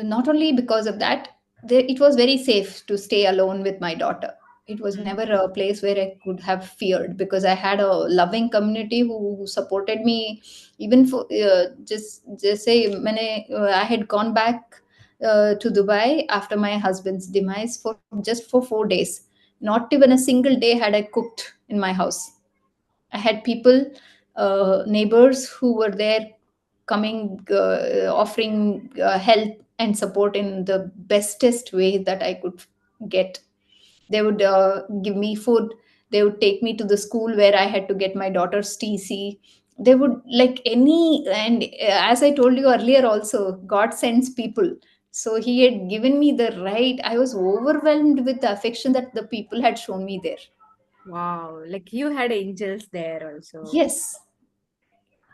not only because of that. It was very safe to stay alone with my daughter. It was Hmm. never a place where I could have feared because I had a loving community who supported me. Even for just say, I had gone back to Dubai after my husband's demise for just for 4 days. Not even a single day had I cooked in my house. I had people, neighbors who were there coming, offering help and support in the bestest way that I could get. They would give me food. They would take me to the school where I had to get my daughter's TC. They would, like any, and as I told you earlier, also, God sends people. So He had given me the right. I was overwhelmed with the affection that the people had shown me there. Wow, like you had angels there also. Yes,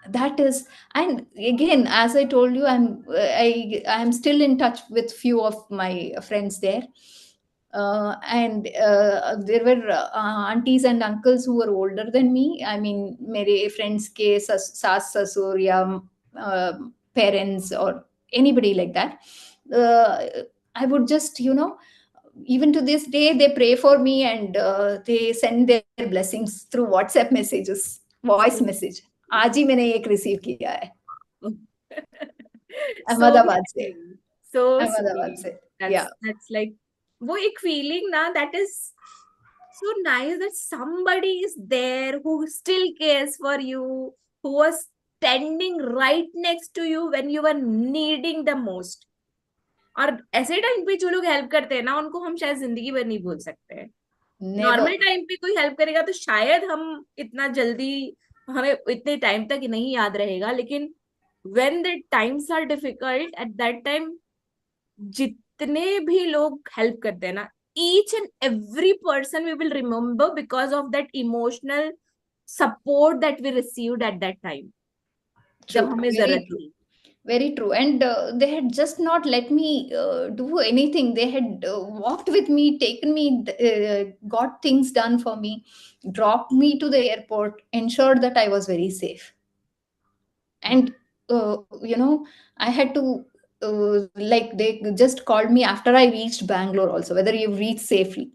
that is. And again, as I told you, I'm still in touch with few of my friends there. And there were aunties and uncles who were older than me. I mean, mere friends ke saas sasur ya uh, parents or anybody like that. uh, I would just, even to this day, they pray for me, and they send their blessings through WhatsApp messages, voice So message. आज ही मैंने एक receive किया है, so Ahmedabad से. sweet. So Ahmedabad sweet. से. Yeah. That's like वो एक feeling ना, that is so nice that somebody is there who still cares for you, who was standing right next to you when you were needing the most. और ऐसे time पे जो लोग help करते हैं ना, उनको हम शायद जिंदगी भर नहीं भूल सकते हैं. Never. नॉर्मल टाइम पे कोई हेल्प करेगा तो शायद हम इतना जल्दी, हमें इतने टाइम तक नहीं याद रहेगा, लेकिन when the times are difficult at that time, जितने भी लोग हेल्प करते हैं ना, each and every person we will remember because of that emotional support that we received at that time, जब True, हमें very जरूरत true. थी. Very true. And they had just not let me do anything. They had walked with me, taken me, got things done for me, dropped me to the airport, ensured that I was very safe. And, I had to, like, they just called me after I reached Bangalore also, whether you've reached safely.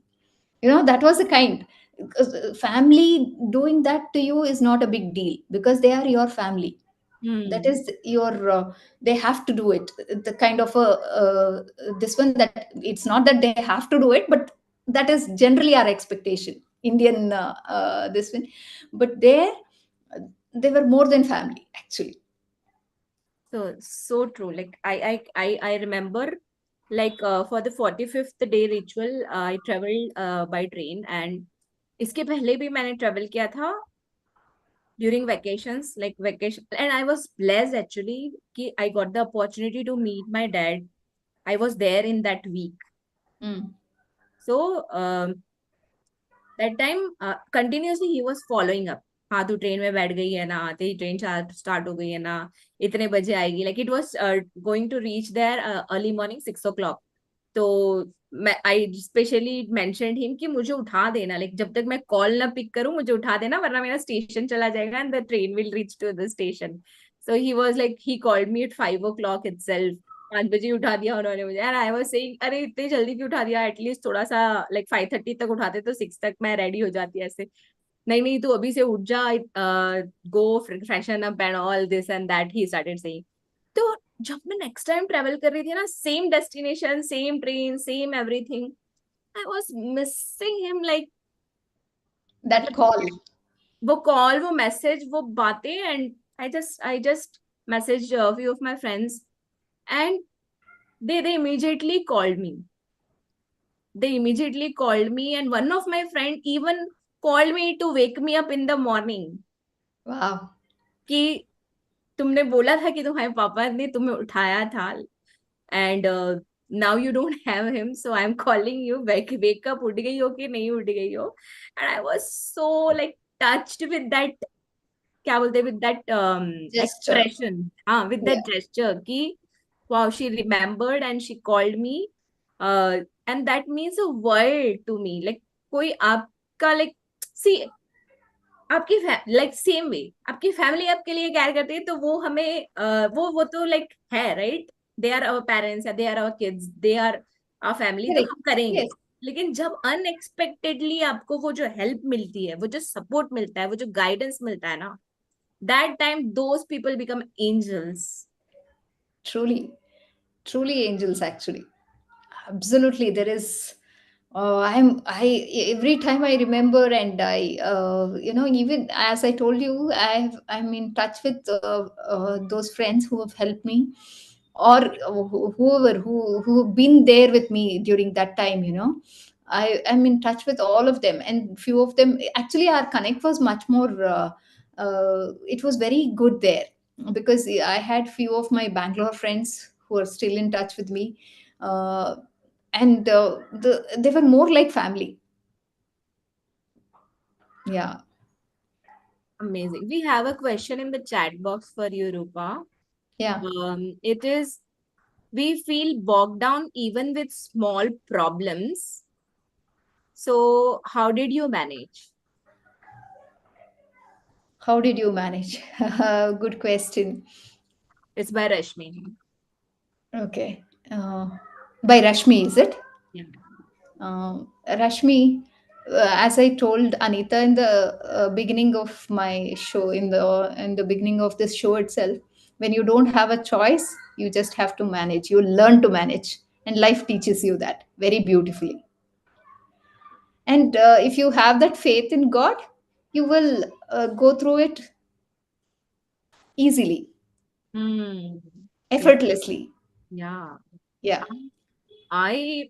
That was the kind. Because family doing that to you is not a big deal because they are your family. That Hmm. is your they have to do it, the kind of a this one, that it's not that they have to do it, but that is generally our expectation, Indian this one. But there, they were more than family actually. So true. Like I remember, like for the 45th day ritual, I traveled by train, and इसके पहले भी मैंने travel किया था during vacations, like vacation, and I was blessed actually कि I got the opportunity to meet my dad. I was there in that week. Mm. So that time continuously he was following up. हाँ तू train में बैठ गई है ना, तेरी train start हो गई है ना, इतने बजे आएगी. Like it was going to reach there early morning 6 o'clock. तो मैं आई स्पेशली मेंशनड हिम कि मुझे उठा देना, लाइक जब तक मैं कॉल ना पिक करूं मुझे उठा देना, वरना मेरा स्टेशन चला जाएगा and the train will reach to the station. So he was like he called me at 5 o'clock itself. 5 बजे उठा दिया उन्होंने मुझे, एंड आई वाज सेइंग अरे इतनी जल्दी क्यों उठा दिया, एटलीस्ट थोड़ा सा लाइक 5:30 तक उठाते तो 6 तक मैं रेडी हो जाती ऐसे. नहीं नहीं तू अभी से उठ जा, go freshen up and all this and that, he started saying. तो जब मैं नेक्स्ट टाइम ट्रेवल कर रही थी ना, same destination, same train, same everything, I was missing him. Like That call. वो कॉल, वो मैसेज, वो बातें, and I just message few of my friends, and they immediately called me. They immediately called me, and one of my friend even called me to wake me up in the morning. Wow. कि तुमने बोला था कि तुम्हारे पापा ने तुम्हें उठाया था, and now you don't have him, so I am calling you. Wake up, उठ गई हो कि नहीं उठ गई हो. And I was so like touched with that, क्या बोलते, विद दैट Gesture. एक्सप्रेशन, हाँ, विद दैट Yeah. जेस्चर कि wow, she remembered and she called me, and that means a world to me. Like कोई आपका, like, see, आपकी like same way आपकी family आपके लिए केयर करती है, तो वो हमें वो तो लाइक है, right. They are our parents, they are our kids, they are our family, तो Correct. हम करेंगे. Yes. लेकिन जब अनएक्सपेक्टेडली आपको वो जो हेल्प मिलती है, वो जो सपोर्ट मिलता है, वो जो गाइडेंस मिलता है ना, that time those people become angels. Truly, truly angels actually. Absolutely, there is. I every time I remember, and I, even as I told you, I'm in touch with those friends who have helped me, or whoever who've been there with me during that time. I am in touch with all of them, and few of them actually our connect was much more. It was very good there because I had few of my Bangalore friends who are still in touch with me. And they were more like family. Yeah. Amazing. We have a question in the chat box for you, Rupa. Yeah. It is, we feel bogged down even with small problems. So, how did you manage? How did you manage? Good question. It's by Rashmi. Okay. By Rashmi, is it? Yeah. Rashmi, as I told Anita in the beginning of my show, in the beginning of this show itself, when you don't have a choice, you just have to manage. You learn to manage, and life teaches you that very beautifully. And if you have that faith in God, you will go through it easily, Hmm. Yeah. effortlessly. Yeah. Yeah. I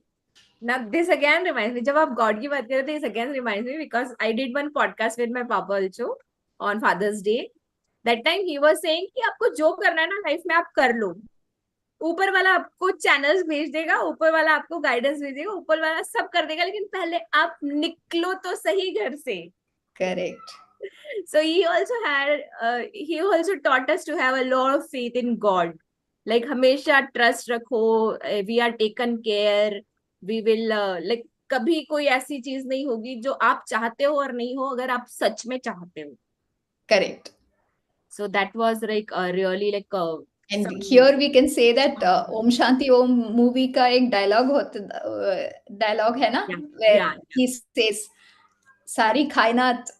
now this again reminds me. जब आप God की बात करें, this again reminds me because I did one podcast with my papa also on Father's Day. That time he was saying कि आपको जो करना है ना लाइफ में आप कर लो. ऊपर वाला आपको चैनल्स भेज देगा, ऊपर वाला आपको गाइडेंस भेज देगा, ऊपर वाला सब कर देगा, लेकिन पहले आप निकलो तो सही घर से. Correct. So he also taught us to have a lot of faith in God. Like हमेशा trust रखो, we are taken care, we will like कभी कोई ऐसी चीज नहीं होगी जो आप चाहते हो और नहीं हो अगर आप सच में चाहते हो. Correct. So that was like really like And some. here we can say that Om Shanti Om movie का एक डायलॉग है ना, Yeah, where yeah. he says सारी कायनात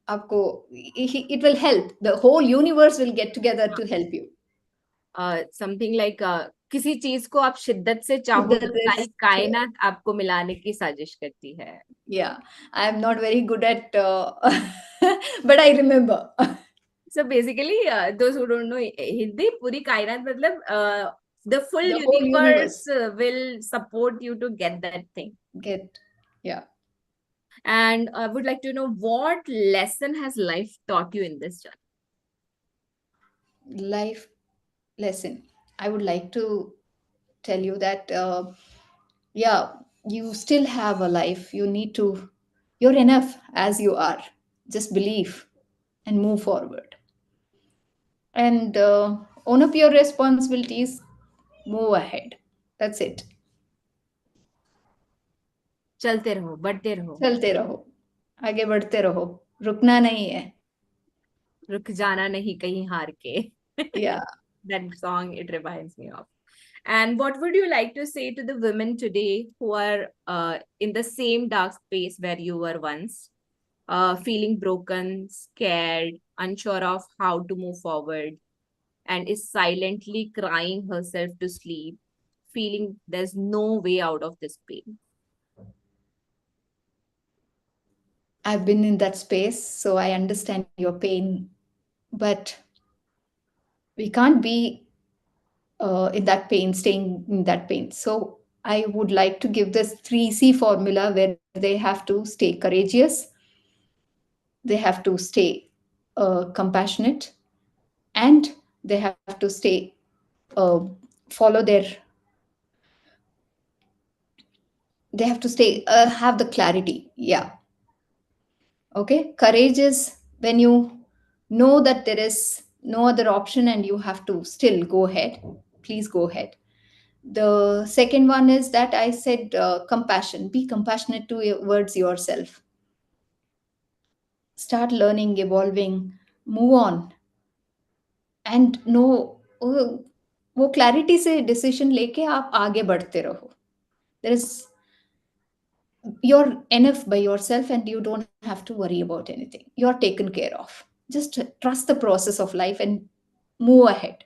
आपको, it will help, the whole universe will get together to help you. Something like किसी चीज को आप शिद्दत से चाहो तो That सारी is, कायनात आपको मिलाने की साजिश करती है. yeah, I am not very good at but I remember. So basically, those who don't know Hindi, पूरी कायनात मतलब the full The whole universe universe will support you to get that thing. get, yeah. And I would like to know what lesson has life taught you in this journey? Life lesson, I would like to tell you that yeah, you still have a life, you need to, you're enough as you are, just believe and move forward, and own up your responsibilities, move ahead, that's it. चलते रहो, बढ़ते रहो, चलते रहो, आगे बढ़ते रहो, रुकना नहीं है. रुक जाना नहीं कहीं हार के. Yeah. That song, it reminds me of. And what would you like to say to the women today who are in the same dark space where you were once, feeling broken, scared, unsure of how to move forward, and is silently crying herself to sleep, feeling there's no way out of this pain? I've been in that space, so I understand your pain, but we can't be in that pain, staying in that pain. So I would like to give this 3C formula where they have to stay courageous, they have to stay compassionate, and they have to stay, follow their, they have to stay, have the clarity. Yeah. Okay. Courage is when you know that there is no other option and you have to still go ahead. Please go ahead. The second one is that I said compassion. Be compassionate towards yourself. Start learning, evolving, move on, and know, वो clarity से decision लेके आप आगे बढ़ते रहो. There is, you're enough by yourself and you don't have to worry about anything. You're taken care of. Just trust the process of life and move ahead.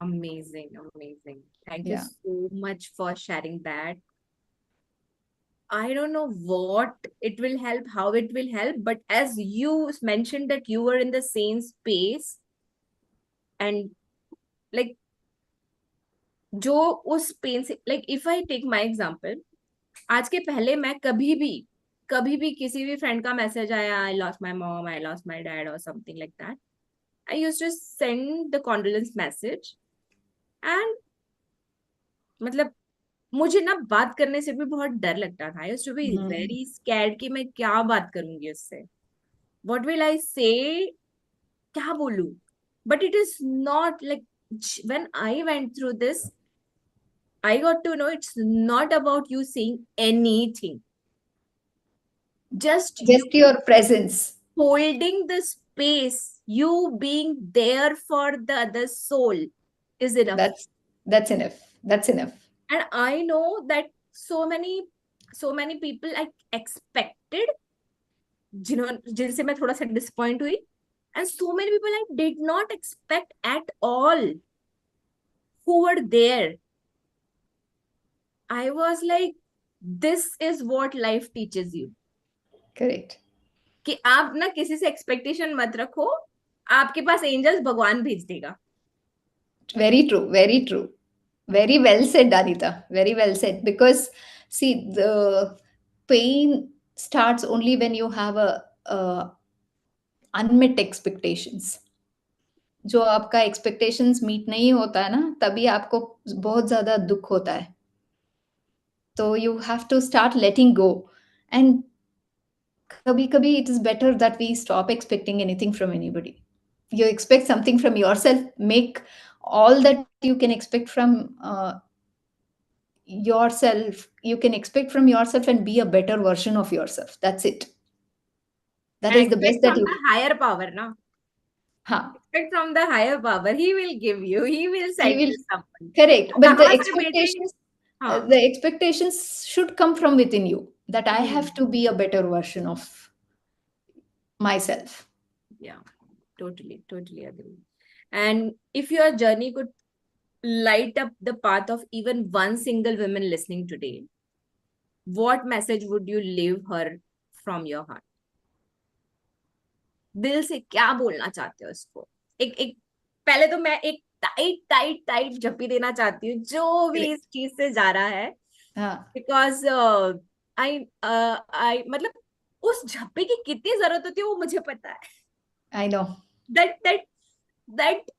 Amazing, amazing. Thank you Yeah. so much for sharing that. I don't know what it will help, how it will help, but as you mentioned that you were in the same space and like जो उस pen से like if I take my example, आज के पहले मैं कभी भी किसी भी फ्रेंड का मैसेज आया, I lost my mom, I lost my dad or something like that, I used to send the condolence message and मतलब मुझे ना बात करने से भी बहुत डर लगता था. I used to be very scared कि मैं क्या बात करूंगी उससे. What will I say? क्या बोलूं? But it is not like when I went through this, I got to know it's not about you saying anything. Just you Just your presence. holding the space, you being there for the other soul is enough. That's enough. That's enough. And I know that so many people I expected, जिनसे मैं थोड़ा सा disappoint हुई, and so many people I did not expect at all who were there. I was like, This is what life teaches you. Correct. कि आप ना किसी से एक्सपेक्टेशन मत रखो, आपके पास एंजल्स भगवान भेज देगा. Very true, very true. Very well said, Anita. Very well said. Because see, the pain starts only when you have a unmet expectations. जो आपका expectations meet नहीं होता है ना, तभी आपको बहुत ज़्यादा दुख होता है. So you have to start letting go. And कभी-कभी it is better that we stop expecting anything from anybody. You expect something from yourself, make all that you can expect from yourself, you can expect from yourself and be a better version of yourself. That's it. That And is the best expect that from you the can. higher power, na? हाँ, Expect from the higher power. He will give you. He will he send will, you someone. correct. But कहाँ से बेटे? हाँ. the expectations should come from within you. That I have to be a better version of myself. Yeah, totally agree. And if your journey could light up the path of even one single woman listening today, what message would you leave her from your heart? दिल से क्या बोलना चाहते हो उसको? एक एक पहले तो मैं एक टाइट झप्पी देना चाहती हूँ जो भी Correct. इस चीज से जा रहा है, हाँ, बिकॉज आई मतलब उस झप्पी की कितनी जरूरत होती है वो मुझे पता है. I know. दैट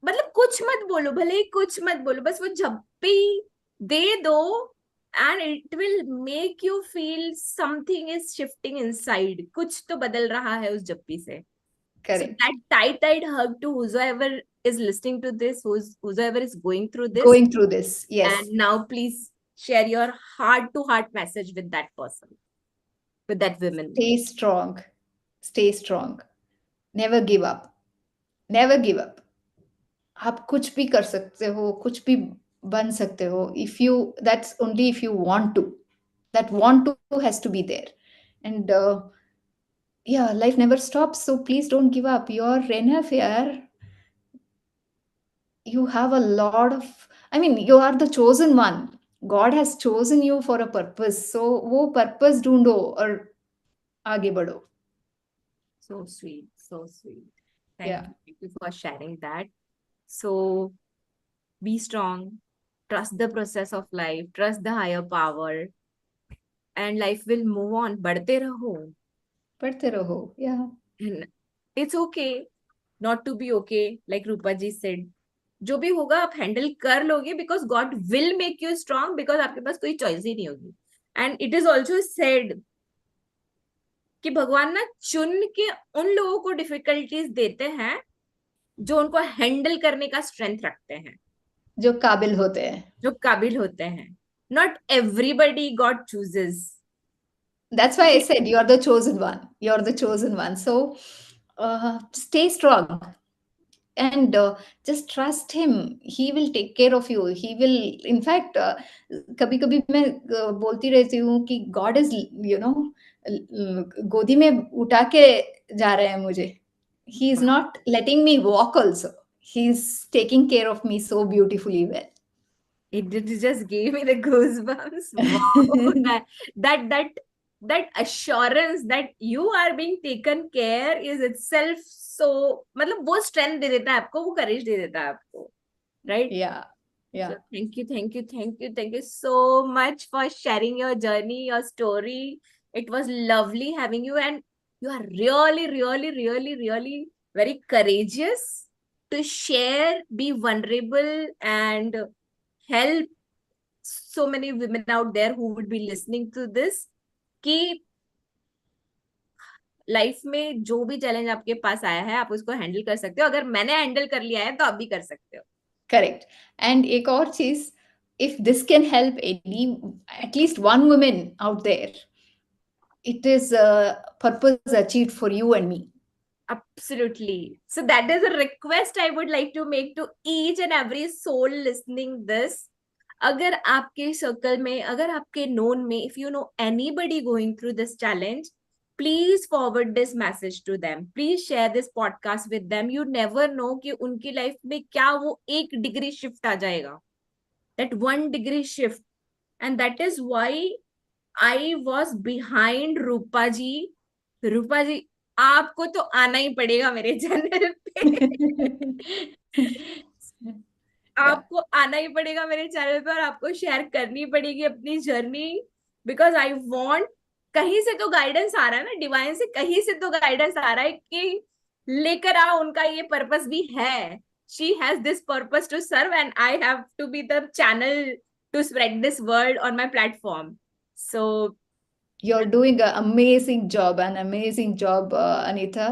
मतलब कुछ मत बोलो, भले ही कुछ मत बोलो, बस वो झप्पी दे दो and it will make you feel something is shifting inside. कुछ तो बदल रहा है उस झप्पी से. So Correct. that tight hug to whosoever is listening to this, whosoever is going through this. Going through this, yes. And now please share your heart-to-heart message with that person, with that woman. Stay strong. Stay strong. Never give up. Never give up. आप कुछ भी कर सकते हो, कुछ भी बन सकते हो. If you, that's only if you want to. That want to has to be there. And yeah, life never stops. So please don't give up. You're enough here. You have a lot of, I mean, you are the chosen one. God has chosen you for a purpose. So वो purpose ढूंढो और आगे बढ़ो. So sweet, so sweet. Yeah. Thank you for sharing that. So be strong, trust the process of life, trust the higher power, and life will move on. बढ़ते रहो. पढ़ते रहो. Yeah. And it's okay not to be okay, like Rupa ji said. जो भी होगा आप handle कर लोगे, because God will make you strong, because आपके पास कोई चॉइस ही नहीं होगी. And it is also said कि भगवान ना चुन के उन लोगों को डिफिकल्टीज देते हैं जो उनको हैंडल करने का स्ट्रेंथ रखते हैं, जो काबिल होते हैं. जो काबिल होते हैं. Not everybody God chooses. That's why I said you're the chosen one. You're the chosen one. So stay strong. And just trust him. He will take care of you. He will, in fact, कभी कभी मैं बोलती रहती हूँ कि God is, you know, गोदी में उठा के जा रहे हैं मुझे. He is not letting me walk also. He's taking care of me so beautifully well. It just gave me the goosebumps. Wow. that assurance that you are being taken care is itself so, मतलब वो strength दे देता है आपको, वो courage दे देता है आपको, right? Yeah. So thank you so much for sharing your journey, your story. It was lovely having you, and you are really very courageous to share, be vulnerable, and help so many women out there who would be listening to this कि life में जो भी challenge आपके पास आया है आप उसको handle कर सकते हो. अगर मैंने हैंडल कर लिया है तो आप भी कर सकते हो. करेक्ट. एंड एक और चीज, if this can help any, at least one woman out there, it is a purpose achieved for you and me. Absolutely. So that is a request I would like to make to each and every soul listening this. अगर आपके circle में, अगर आपके known में, if you know anybody going through this challenge, please forward this message to them. Please share this podcast with them. You never know कि उनकी life में क्या वो 1 डिग्री शिफ्ट आ जाएगा. That 1 degree shift, and that is why I was behind रूपा जी. रूपा जी, आपको तो आना ही पड़ेगा मेरे चैनल पे. Yeah. आपको आना ही पड़ेगा मेरे चैनल पे और आपको शेयर करनी पड़ेगी अपनी जर्नी, बिकॉज आई वांट, कहीं से तो गाइडेंस आ रहा है ना, डिवाइन से कहीं से तो गाइडेंस आ रहा है कि लेकर आओ, उनका ये पर्पस भी है. She has this purpose to serve and I have to be the channel to spread this word on my platform. So You're doing an amazing job, Anita.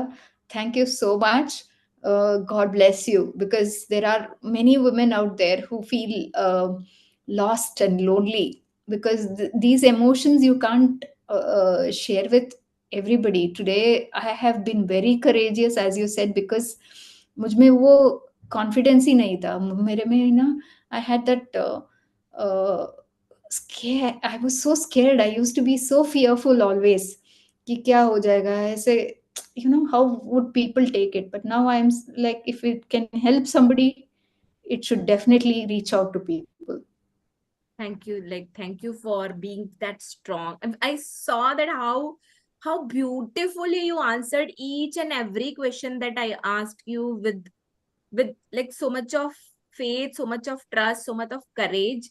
Thank you so much. God bless you, because there are many women out there who feel lost and lonely, because these emotions you can't share with everybody. Today, I have been very courageous, as you said, because मुझ में वो confidence ही नहीं था मेरे में ना. I had that scared. I was so scared. I used to be so fearful always कि क्या हो जाएगा ऐसे, how would people take it. But now I'm like, if it can help somebody, it should definitely reach out to people. thank you, like thank you for being that strong. I saw that how beautifully you answered each and every question that I asked you with like so much of faith, so much of trust, so much of courage.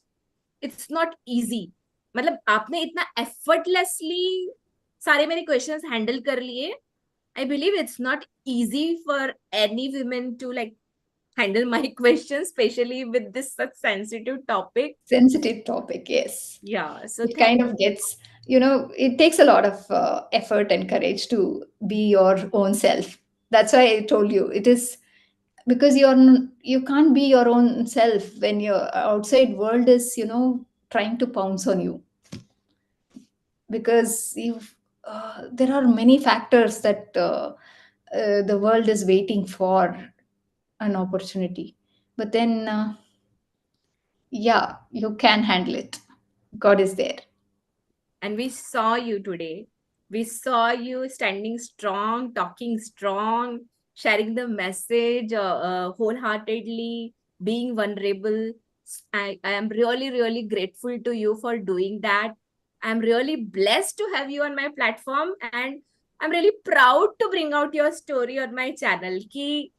It's not easy. मतलब आपने इतना effortlessly सारे मेरे questions handle कर लिए. I believe it's not easy for any women to like handle my questions, especially with this such sensitive topic. Sensitive topic, yes. Yeah, so It kind of gets, it takes a lot of effort and courage to be your own self. That's why I told you it is, because you can't be your own self when your outside world is trying to pounce on you, because there are many factors that the world is waiting for an opportunity. But then yeah, you can handle it. God is there. and we saw you today. We saw you standing strong, talking strong, sharing the message wholeheartedly, being vulnerable. I am really, really grateful to you for doing that. I'm really blessed to have you on my platform, and I'm really proud to bring out your story on my channel. Ki,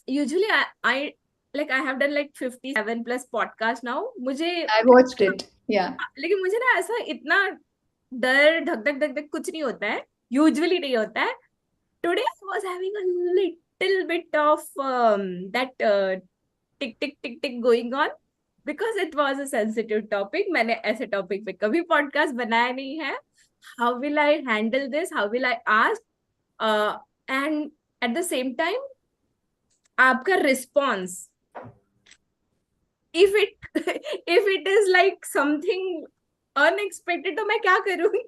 usually I like I have done like 57 plus podcast now. मुझे I watched it. Yeah. लेकिन मुझे ना ऐसा इतना डर धक धक धक धक कुछ नहीं होता है, यूजुअली नहीं होता है. Today I was having a little bit of that tick tick tick tick going on, because it was a sensitive topic. मैंने ऐसे टॉपिक पे कभी पॉडकास्ट बनाया नहीं है. How will I handle this, how will I ask, and at the same time आपका response, if it if it is like something unexpected तो मैं क्या करूंगी.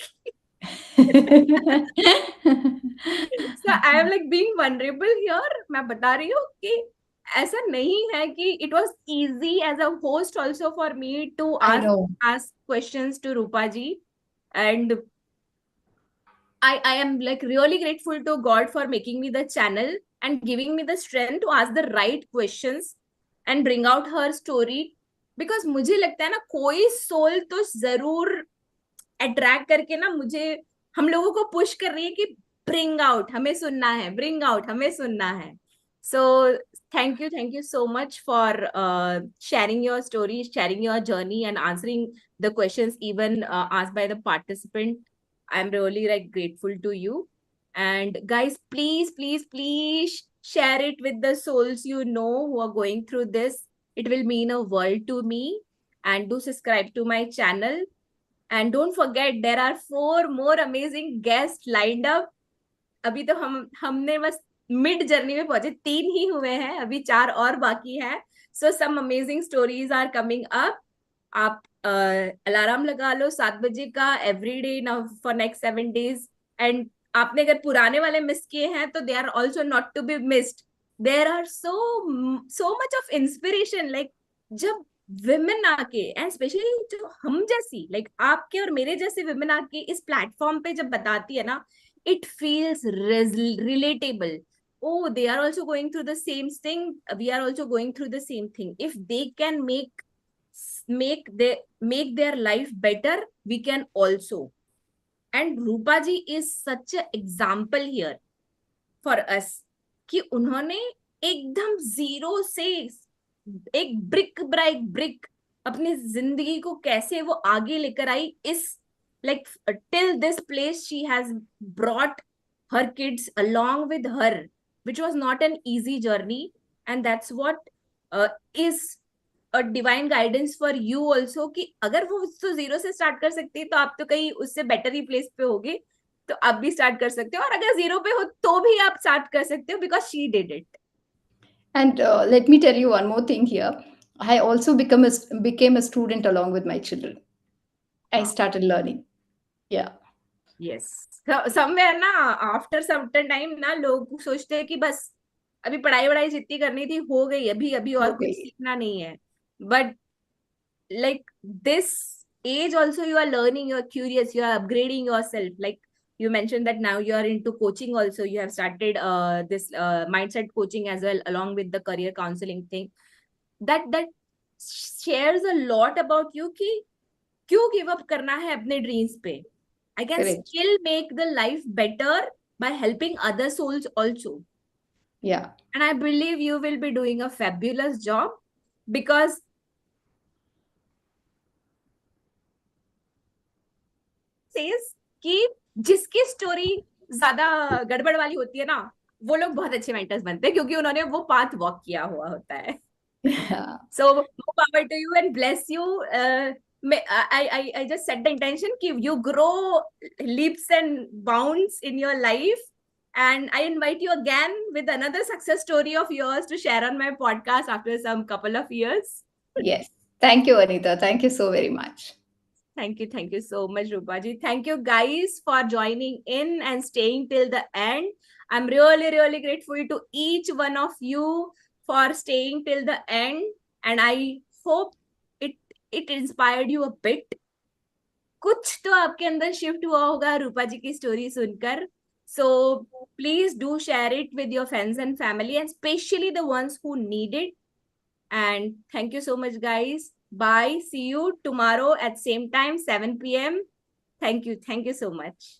So I am like being vulnerable here. मैं बता रही हूँ कि ऐसा नहीं है कि it was easy as a host also for me to I know. ask questions to Roopa ji, and I am like really grateful to God for making me the channel and giving me the strength to ask the right questions and bring out her story. Because मुझे लगता है ना कोई soul तो जरूर attract करके ना मुझे हम लोगों को पुश कर रही है कि ब्रिंग आउट, हमें सुनना है, ब्रिंग आउट, हमें सुनना है. So thank you so much for sharing your story, sharing your journey, and answering the questions even asked by the participant. I'm really like grateful to you. And guys, please share it with the souls you know who are going through this. It will mean a world to me. And do subscribe to my channel. And don't forget, there are 4 more amazing guests lined up. अभी तो हमने बस mid journey में पहुंचे, 3 ही हुए हैं, अभी 4 और बाकी है. So some amazing stories are coming up. आप अलार्म लगा लो 7 बजे का every day now for next 7 days. And आपने अगर पुराने वाले मिस किए हैं तो they are also not to be missed. There are so much of inspiration. Like जब विमेन आके, एंड स्पेशली जो हम जैसी लाइक आपके और मेरे जैसे विमेन आके इस प्लेटफॉर्म पे जब बताती है ना, it feels relatable. Oh, they are also going through the same thing, we are also going through the same thing. If they can make make their life better, we can also. And Rupa ji is such an example here for us कि उन्होंने एकदम zero से एक brick by brick अपनी जिंदगी को कैसे वो आगे लेकर आई, इस like till this place she has brought her kids along with her, which was not an easy journey. And that's what is a divine guidance for you also, कि अगर वो तो जीरो से स्टार्ट कर सकती है तो आप तो कहीं उससे बेटर ही प्लेस पे होगे, तो आप भी स्टार्ट कर सकते हो, और अगर जीरो पे हो तो भी आप स्टार्ट कर सकते हो, because she did it. And let me tell you one more thing here. I also became a student along with my children. I started learning. Yeah. Yes, somewhere ना आफ्टर सर्टेन टाइम ना लोग सोचते हैं कि बस अभी पढ़ाई वढ़ाई जितनी करनी थी हो गई, अभी अभी और कुछ Okay. सीखना नहीं है. But like this age also you are learning, you are curious, you are upgrading yourself. Like you mentioned that now you are into coaching also, you have started this mindset coaching as well along with the career counseling thing. That shares a lot about you कि क्यों give up करना है अपने dreams पे. I can Correct. still make the life better by helping other souls also. Yeah. And I believe you will be doing a fabulous job, because says कि जिसकी story ज्यादा गड़बड़ वाली होती है ना, वो लोग बहुत अच्छे मेंटर्स बनते हैं, क्योंकि उन्होंने वो पाथ वॉक किया हुआ होता है. Yeah. So more power to you and bless you. I just set the intention कि you grow leaps and bounds in your life, and I invite you again with another success story of yours to share on my podcast after some couple of years. Yes. Thank you, Anita. Thank you so very much. Thank you so much, Rupaji. Thank you guys for joining in and staying till the end. I'm really grateful to each one of you for staying till the end, and I hope it inspired you a bit. कुछ तो आपके अंदर shift हुआ होगा रूपा जी की story सुनकर. So please do share it with your friends and family, and especially the ones who need it. And thank you so much, guys. Bye. See you tomorrow at same time, 7 p.m. Thank you. Thank you so much.